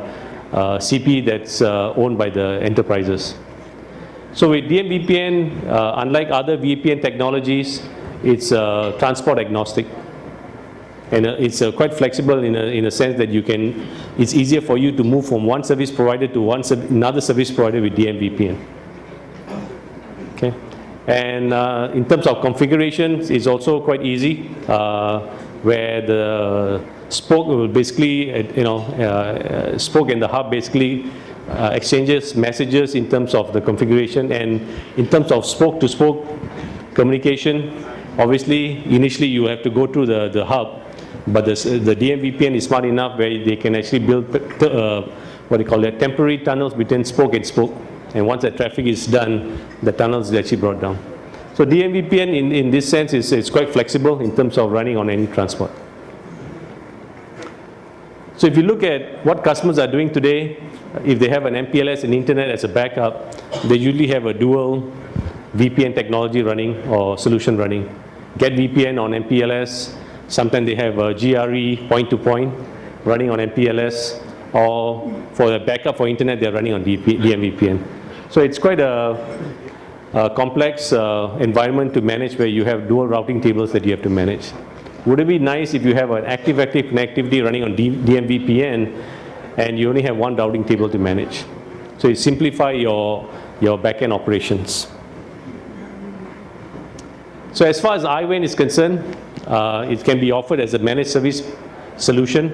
CPE that's owned by the enterprises. So with DMVPN, unlike other VPN technologies, it's transport agnostic. And it's quite flexible in a sense that it's easier for you to move from one service provider to another service provider with DMVPN. Okay. And in terms of configuration, it's also quite easy, where the spoke will basically, spoke and the hub basically exchanges messages in terms of the configuration, and in terms of spoke-to-spoke communication, obviously initially you have to go through the hub, but the DMVPN is smart enough where they can actually build temporary tunnels between spoke and spoke. And once that traffic is done, the tunnels is actually brought down. So DMVPN in this sense is quite flexible in terms of running on any transport. So if you look at what customers are doing today, if they have an MPLS and internet as a backup, they usually have a dual VPN technology running or solution running. Get VPN on MPLS, sometimes they have a GRE point-to-point running on MPLS, or for the backup for internet, they're running on DMVPN. So it's quite a complex environment to manage where you have dual routing tables that you have to manage. Would it be nice if you have an active-active connectivity running on DMVPN and you only have one routing table to manage? So you simplify your backend operations. So as far as iWAN is concerned, it can be offered as a managed service solution,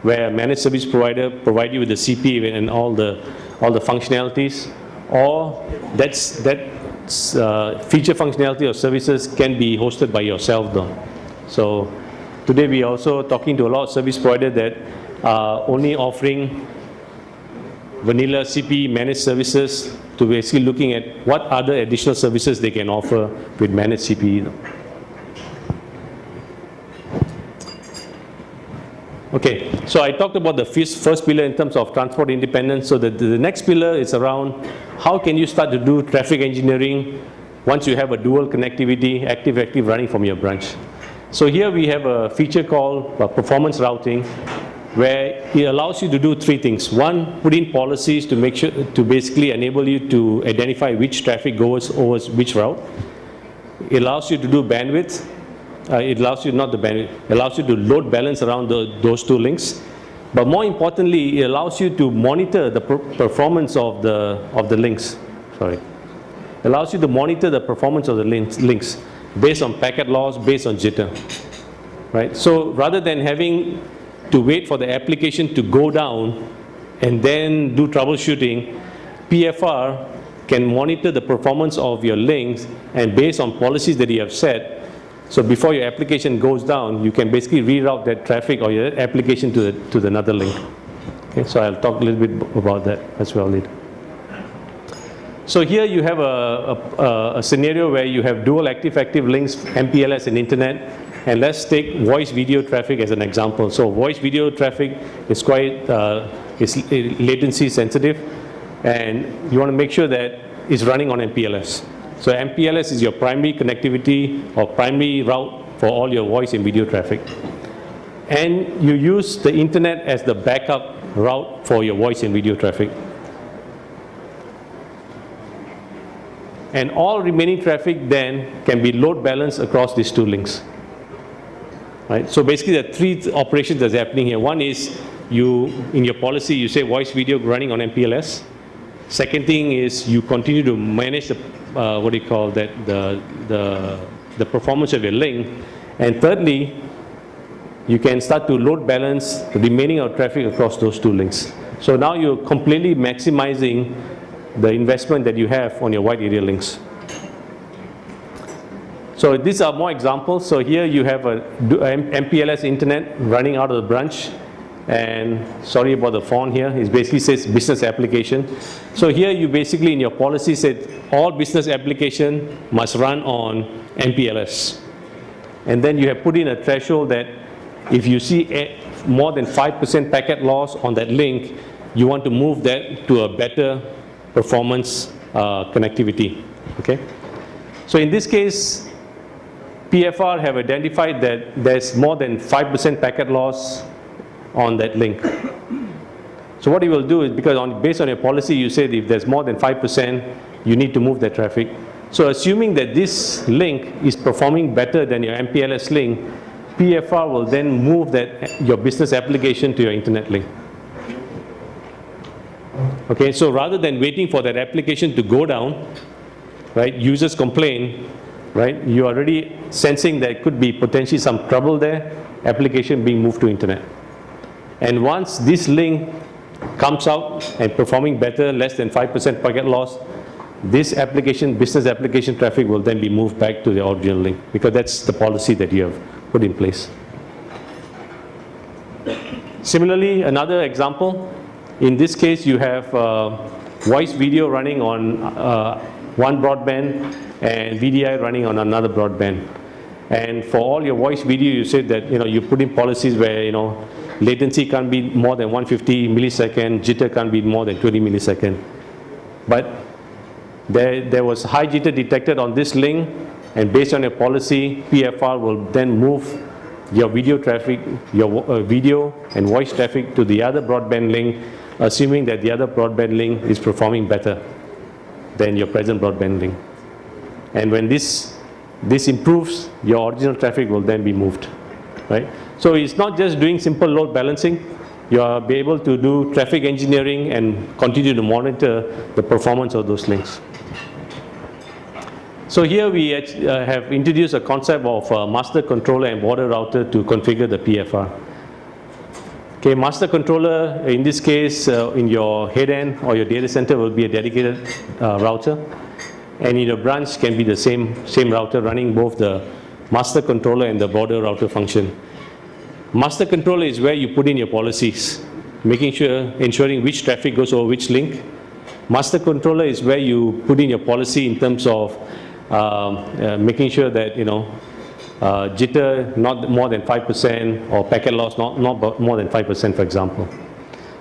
where a managed service provider provide you with the CP and all the functionalities, or that feature functionality or services can be hosted by yourself though. So today we are also talking to a lot of service providers that are only offering vanilla CP managed services, to basically looking at what other additional services they can offer with managed CPE. Okay, so I talked about the first pillar in terms of transport independence. So the next pillar is around how can you start to do traffic engineering once you have a dual connectivity, active running from your branch. So here we have a feature called performance routing, where it allows you to do three things. One, put in policies to make sure, to basically enable you to identify which traffic goes over which route. It allows you to do bandwidth. It allows you, not the bandwidth, it allows you to load balance around those two links. But more importantly, it allows you to monitor the performance of the links. Sorry. It allows you to monitor the performance of the links based on packet loss, based on jitter. Right? So rather than having to wait for the application to go down and then do troubleshooting, PFR can monitor the performance of your links, and based on policies that you have set, so before your application goes down, you can basically reroute that traffic or your application to another link. Okay, so I'll talk a little bit about that as well later. So here you have a scenario where you have dual active links, MPLS and internet. And let's take voice video traffic as an example. So voice video traffic is quite latency sensitive, and you want to make sure that it's running on MPLS. So MPLS is your primary connectivity or primary route for all your voice and video traffic. And you use the internet as the backup route for your voice and video traffic. And all remaining traffic then can be load balanced across these two links. Right? So basically there are three operations that's happening here. One is in your policy you say voice video running on MPLS. Second thing is you continue to manage the the performance of your link. And thirdly, you can start to load balance the remaining of traffic across those two links. So now you're completely maximizing the investment that you have on your wide area links. So these are more examples. So here you have a MPLS internet running out of the branch. And sorry about the font here, it basically says business application. So here you basically in your policy said all business application must run on MPLS. And then you have put in a threshold that if you see more than 5% packet loss on that link, you want to move that to a better performance connectivity. Okay? So in this case, PFR have identified that there's more than 5% packet loss on that link. So what you will do is, because based on your policy you said if there's more than 5%, you need to move that traffic. So assuming that this link is performing better than your MPLS link, PFR will then move your business application to your internet link. Okay, so rather than waiting for that application to go down, right, users complain, right, you're already sensing there could be potentially some trouble there, application being moved to internet. And once this link comes out and performing better, less than 5% packet loss, this application, business application traffic will then be moved back to the original link, because that's the policy that you have put in place. Similarly, another example, in this case you have voice video running on one broadband and VDI running on another broadband. And for all your voice video, you said that you put in policies where latency can't be more than 150 millisecond, jitter can't be more than 20 millisecond. But there was high jitter detected on this link, and based on your policy, PFR will then move your video traffic, your video and voice traffic to the other broadband link, assuming that the other broadband link is performing better than your present broadband link. And when this improves, your original traffic will then be moved, right? So it's not just doing simple load balancing, you'll be able to do traffic engineering and continue to monitor the performance of those links. So here we have introduced a concept of master controller and border router to configure the PFR. Okay, master controller, in this case, in your head end or your data center will be a dedicated router. And in your branch can be the same router running both the master controller and the border router function. Master controller is where you put in your policies, ensuring which traffic goes over which link. Master controller is where you put in your policy in terms of making sure that, jitter not more than 5% or packet loss not more than 5%, for example.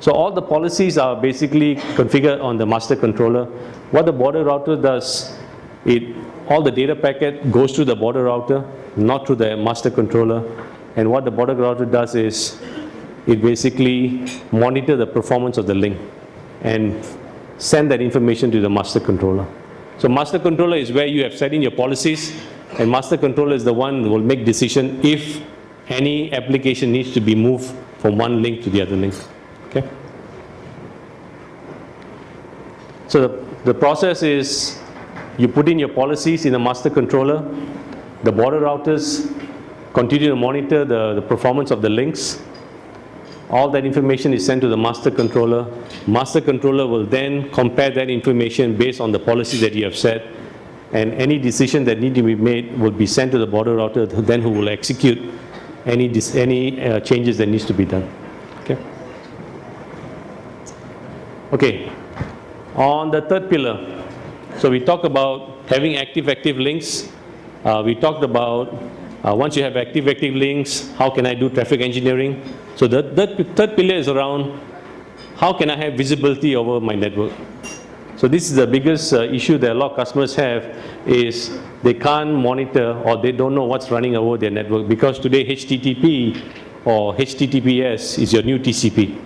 So all the policies are basically configured on the master controller. What the border router does, all the data packet goes through the border router, not through the master controller. And what the border router does is it basically monitors the performance of the link and send that information to the master controller. So master controller is where you have set in your policies, and master controller is the one who will make decision if any application needs to be moved from one link to the other link. Okay? So the process is you put in your policies in the master controller, the border routers continue to monitor the performance of the links. All that information is sent to the master controller. Master controller will then compare that information based on the policy that you have set, and any decision that need to be made will be sent to the border router, then who will execute any changes that needs to be done. Okay. Okay. On the third pillar, so we talked about having active links. We talked about once you have active links, how can I do traffic engineering? So the third pillar is around how can I have visibility over my network. So this is the biggest issue that a lot of customers have, is they can't monitor or they don't know what's running over their network, because today HTTP or HTTPS is your new TCP.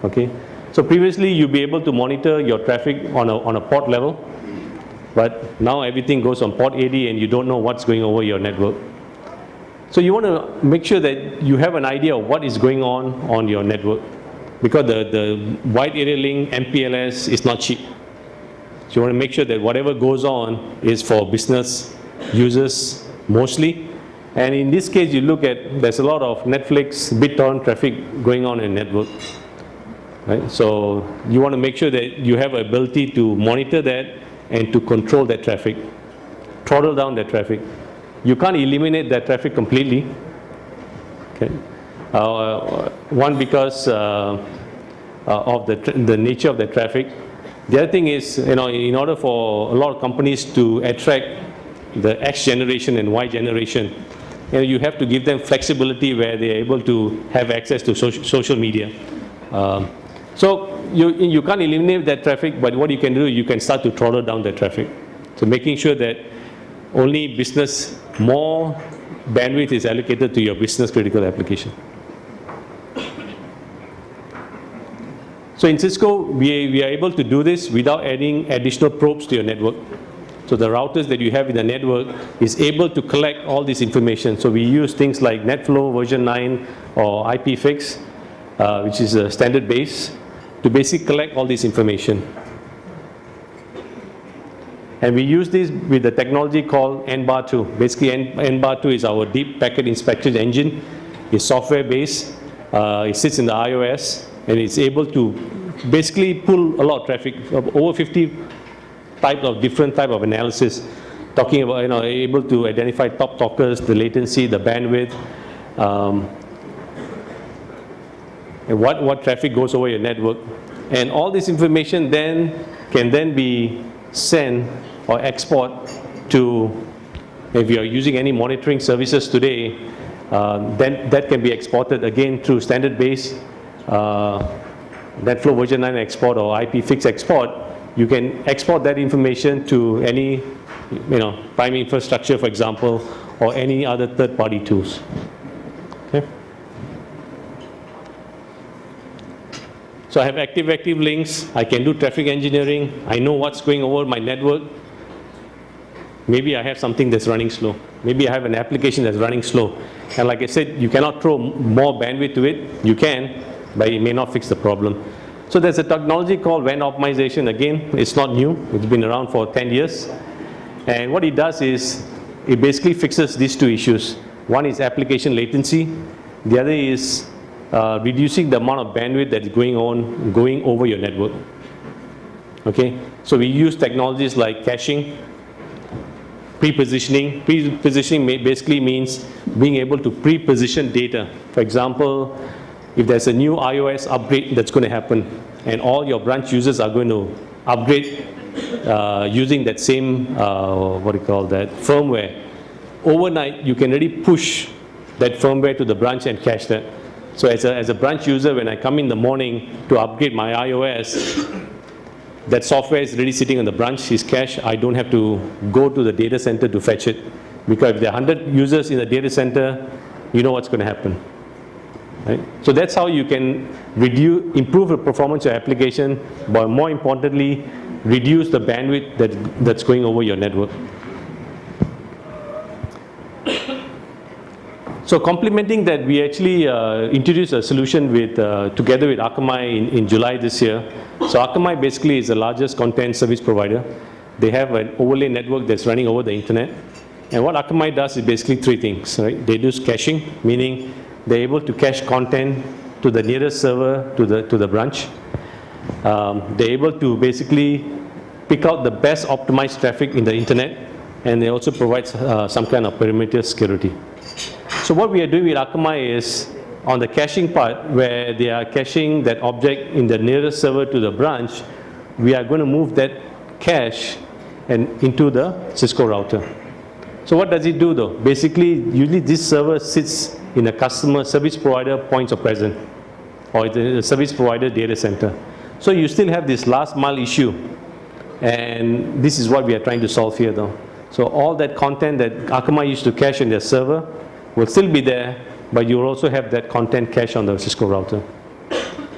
Okay. So previously you'd be able to monitor your traffic on a port level, but now everything goes on port 80 and you don't know what's going over your network. So you want to make sure that you have an idea of what is going on your network, because the wide area link MPLS is not cheap. So you want to make sure that whatever goes on is for business users mostly. And in this case, you look at, there's a lot of Netflix, BitTorrent traffic going on in network. Right? So you want to make sure that you have ability to monitor that and to control that traffic, throttle down that traffic. You can't eliminate that traffic completely. Okay. One, because of the nature of the traffic. The other thing is, in order for a lot of companies to attract the X generation and Y generation, you have to give them flexibility where they're able to have access to social media. So you can't eliminate that traffic, but what you can do, you can start to throttle down that traffic. So making sure that only more bandwidth is allocated to your business critical application. So in Cisco, we are able to do this without adding additional probes to your network. So the routers that you have in the network is able to collect all this information. So we use things like NetFlow version 9 or IPFix, which is a standard base, to basically collect all this information. And we use this with the technology called NBAR2. Basically, NBAR2 is our deep packet inspection engine. It's software based. It sits in the iOS, and it's able to basically pull a lot of traffic, over 50 different type of analysis, talking about, able to identify top talkers, the latency, the bandwidth, and what traffic goes over your network. And all this information can then be sent or export to, if you are using any monitoring services today, then that can be exported again through standard base NetFlow version 9 export or IPFix export. You can export that information to any prime infrastructure, for example, or any other third-party tools. Okay. So I have active links. I can do traffic engineering. I know what's going over my network. Maybe I have something that's running slow. Maybe I have an application that's running slow. And like I said, you cannot throw more bandwidth to it. You can, but it may not fix the problem. So there's a technology called WAN optimization. Again, it's not new. It's been around for 10 years. And what it does is, it basically fixes these two issues. One is application latency. The other is reducing the amount of bandwidth that is going over your network. Okay, so we use technologies like caching, pre-positioning. Pre-positioning basically means being able to pre-position data. For example, if there's a new iOS upgrade that's going to happen, and all your branch users are going to upgrade using that same, firmware, overnight you can already push that firmware to the branch and cache that. So as a branch user, when I come in the morning to upgrade my iOS, that software is already sitting on the branch, is cached. I don't have to go to the data center to fetch it. Because if there are 100 users in the data center, you know what's going to happen. Right? So that's how you can improve the performance of your application, but more importantly, reduce the bandwidth that's going over your network. So complementing that, we actually introduced a solution together with Akamai in July this year. So Akamai basically is the largest content service provider. They have an overlay network that's running over the internet. And what Akamai does is basically three things. Right? They do caching, meaning they're able to cache content to the nearest server to the branch. They're able to basically pick out the best optimized traffic in the internet, and they also provide some kind of perimeter security. So what we are doing with Akamai is, on the caching part, where they are caching that object in the nearest server to the branch, we are going to move that cache into the Cisco router. So what does it do though? Basically, usually this server sits in a customer service provider points of presence, or the service provider data center. So you still have this last mile issue, and this is what we are trying to solve here though. So all that content that Akamai used to cache in their server will still be there, but you will also have that content cache on the Cisco router.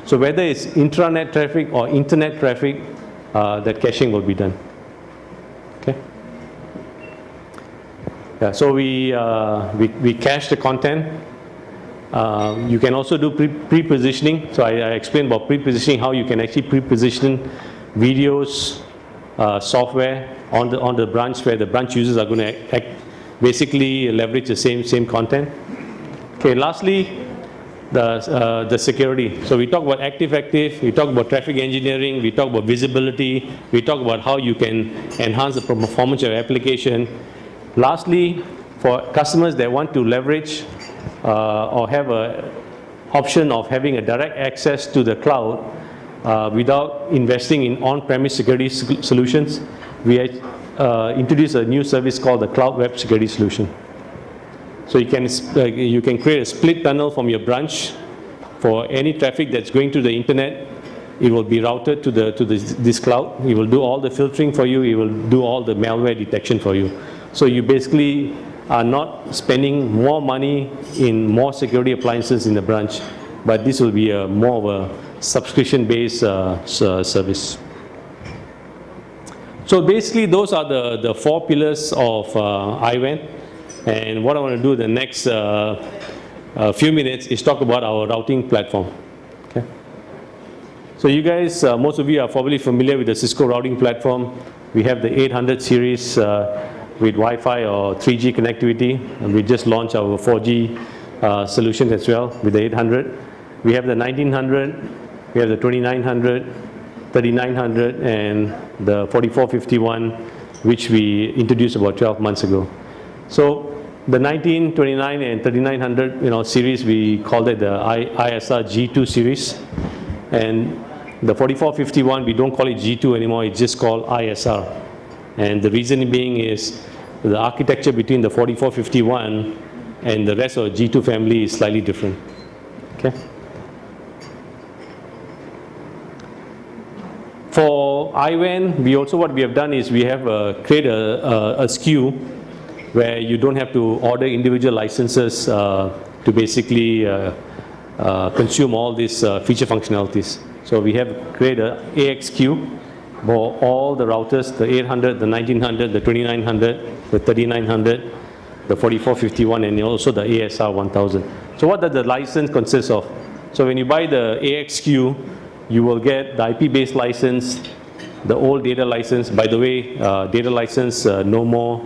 So whether it's intranet traffic or internet traffic, that caching will be done. Okay. Yeah, so we cache the content. You can also do pre-positioning. So I explained about pre-positioning, how you can actually pre-position videos, software on the branch, where the branch users are going to basically leverage the same content. Okay, lastly, the security. So we talk about active, we talk about traffic engineering, we talk about visibility, we talk about how you can enhance the performance of your application. Lastly, for customers that want to leverage or have an option of having a direct access to the cloud without investing in on-premise security solutions, we introduced a new service called the Cloud Web Security Solution. So you can create a split tunnel from your branch for any traffic that's going to the internet. It will be routed to this cloud. It will do all the filtering for you. It will do all the malware detection for you. So you basically are not spending more money in more security appliances in the branch, but this will be more of a subscription-based service. So basically, those are the four pillars of IWAN. And what I want to do the next few minutes is talk about our routing platform. Okay. So you guys, most of you are probably familiar with the Cisco routing platform. We have the 800 series with Wi-Fi or 3G connectivity, and we just launched our 4G solution as well with the 800. We have the 1900, we have the 2900, 3900, and the 4451, which we introduced about 12 months ago. So the 19, 29, and 3900 series, we called it the ISR G2 series. And the 4451, we don't call it G2 anymore, it's just called ISR. And the reason being is the architecture between the 4451 and the rest of the G2 family is slightly different. Okay. For IWAN, what we have done is we have created a SKU where you don't have to order individual licenses to basically consume all these feature functionalities. So we have created an AXQ for all the routers, the 800, the 1900, the 2900, the 3900, the 4451, and also the ASR 1000. So what does the license consist of? So when you buy the AXQ, you will get the IP-based license, the old data license. By the way, data license no more,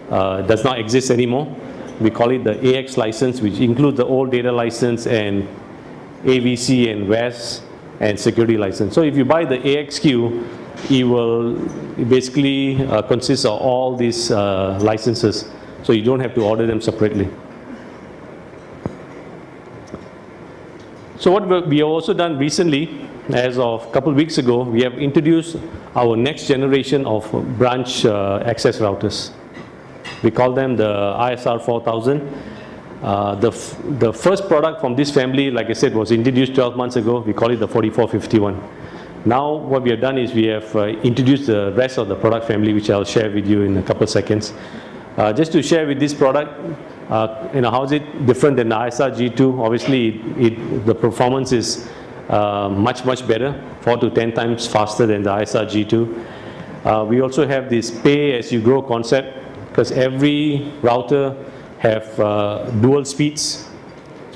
does not exist anymore. We call it the AX license, which includes the old data license and AVC and WAS and security license. So if you buy the AXQ, it will basically consist of all these licenses. So you don't have to order them separately. So what we have also done recently, as of a couple of weeks ago, we have introduced our next generation of branch access routers. We call them the ISR 4000. The first product from this family, like I said, was introduced 12 months ago. We call it the 4451. Now what we have done is we have introduced the rest of the product family, which I'll share with you in a couple of seconds. Just to share with this product, how is it different than the ISR G2? Obviously, the performance is much better, 4 to 10 times faster than the ISR G2. We also have this pay-as-you-grow concept, because every router have dual speeds.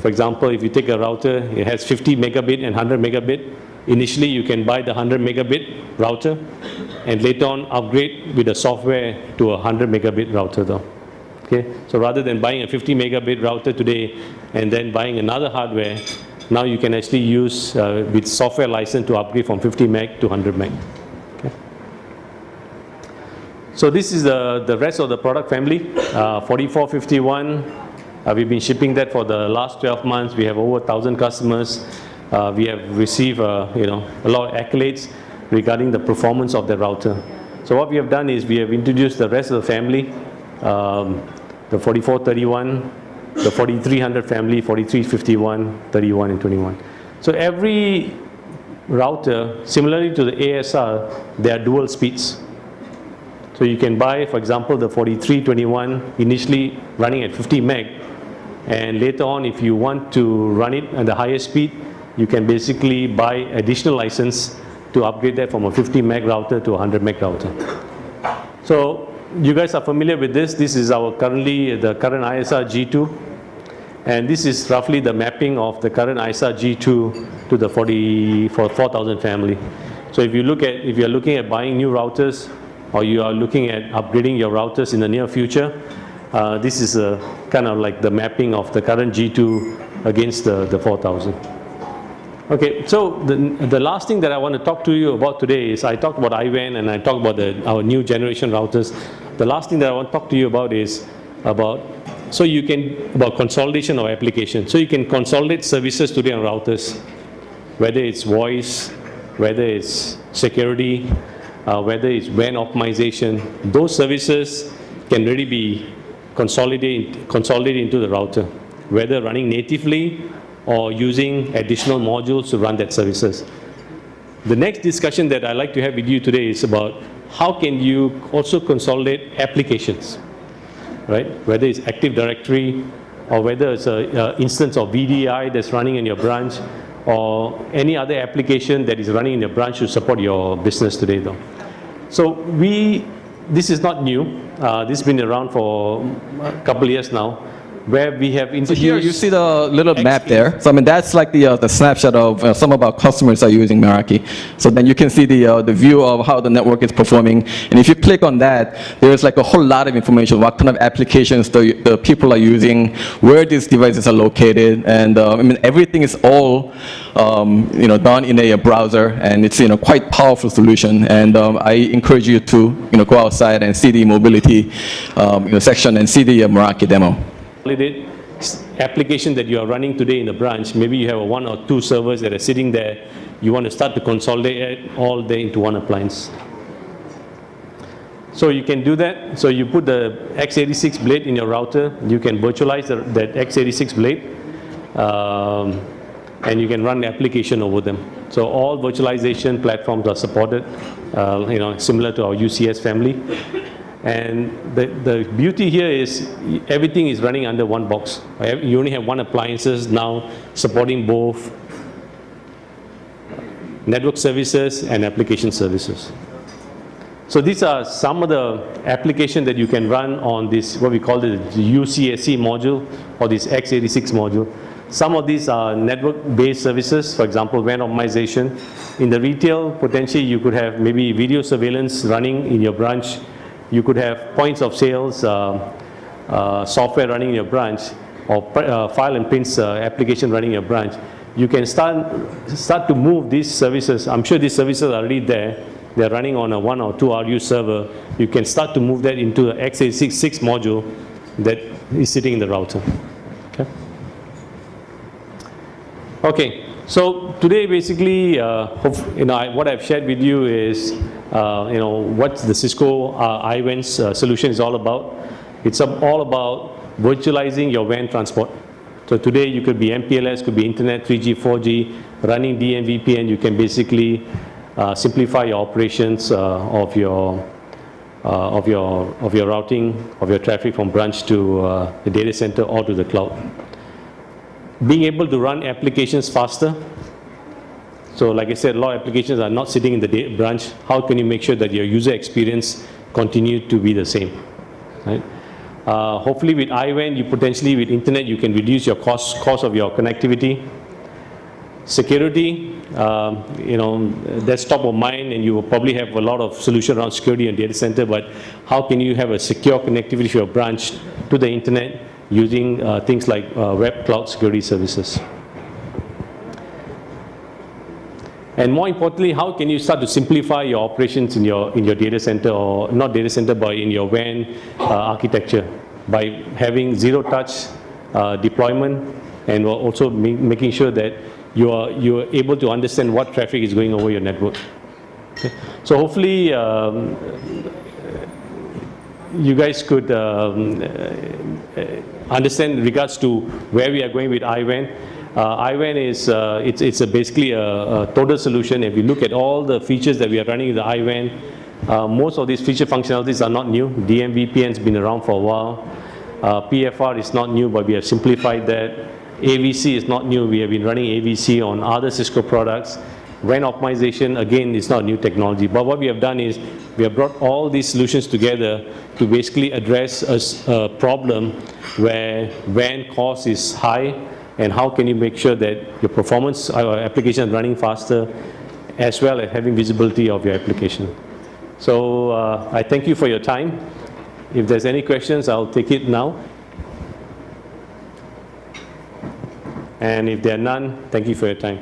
For example, if you take a router, it has 50 megabit and 100 megabit. Initially, you can buy the 100 megabit router, and later on upgrade with the software to a 100 megabit router though. Okay? So rather than buying a 50 megabit router today and then buying another hardware, now you can actually use with software license to upgrade from 50 meg to 100 meg. Okay? So this is the rest of the product family. 4451, we've been shipping that for the last 12 months. We have over 1,000 customers. We have received a lot of accolades regarding the performance of the router. So what we have done is we have introduced the rest of the family, the 4431, the 4300 family, 4351, 31 and 21. So every router, similarly to the ASR, there are dual speeds. So you can buy, for example, the 4321 initially running at 50 meg, and later on if you want to run it at the higher speed, you can basically buy additional license to upgrade that from a 50 meg router to a 100 meg router. So you guys are familiar with this. This is the current ISR G2, and this is roughly the mapping of the current ISR G2 to the 4000 family. So if you're looking at buying new routers, or you are looking at upgrading your routers in the near future, this is kind of like the mapping of the current G2 against the 4000. Okay, so the last thing that I want to talk to you about today is, I talked about IWAN and I talked about our new generation routers. The last thing that I want to talk to you about is about consolidation of applications. So you can consolidate services today on routers, whether it's voice, whether it's security, whether it's WAN optimization. Those services can really be consolidated into the router, whether running natively or using additional modules to run that services. The next discussion that I'd like to have with you today is about how can you also consolidate applications, right? Whether it's Active Directory, or whether it's an instance of VDI that's running in your branch, or any other application that is running in your branch to support your business today though. So this is not new. This has been around for a couple of years now, where we have introduced... So here you see the little map there. So I mean, that's like the snapshot of some of our customers are using Meraki. So then you can see the view of how the network is performing. And if you click on that, there's like a whole lot of information, what kind of applications the people are using, where these devices are located, and I mean, everything is all done in a browser, and it's quite powerful solution. And I encourage you to go outside and see the mobility section and see the Meraki demo. Application that you are running today in the branch, maybe you have 1 or 2 servers that are sitting there, you want to start to consolidate it all there into one appliance. So you can do that. So you put the x86 blade in your router, you can virtualize that x86 blade, and you can run the application over them. So all virtualization platforms are supported, similar to our UCS family. And the beauty here is everything is running under one box. You only have one appliances now supporting both network services and application services. So these are some of the applications that you can run on this, what we call the UCSC module, or this x86 module. Some of these are network-based services, for example, WAN optimization. In the retail, potentially you could have maybe video surveillance running in your branch. You could have points of sales software running in your branch, or file and prints application running in your branch. You can start to move these services. I'm sure these services are already there. They're running on a 1 or 2 RU server. You can start to move that into the x86 module that is sitting in the router. Okay. Okay. So today, basically, what I've shared with you is, what the Cisco iWAN solution is all about. It's all about virtualizing your WAN transport. So today, you could be MPLS, could be Internet, 3G, 4G, running DMVPN. You can basically simplify your operations of your routing of your traffic from branch to the data center or to the cloud. Being able to run applications faster. So like I said, a lot of applications are not sitting in the branch. How can you make sure that your user experience continue to be the same? Right? Hopefully with iWAN, you potentially with internet, you can reduce your cost of your connectivity. Security, that's top of mind, and you will probably have a lot of solution around security and data center, but how can you have a secure connectivity for your branch to the internet using things like web cloud security services? And more importantly, how can you start to simplify your operations in your data center, or not data center, but in your WAN architecture, by having zero touch deployment, and also making sure that you are able to understand what traffic is going over your network. Okay. So hopefully you guys could understand in regards to where we are going with iWAN. iWAN is it's basically a total solution. If you look at all the features that we are running in the iWAN, most of these feature functionalities are not new. DMVPN has been around for a while. PFR is not new, but we have simplified that. AVC is not new. We have been running AVC on other Cisco products. WAN optimization, again, is not new technology. But what we have done is we have brought all these solutions together to basically address a problem where WAN cost is high, and how can you make sure that your performance application is running faster, as well as having visibility of your application. So I thank you for your time. If there's any questions, I'll take it now. And if there are none, thank you for your time.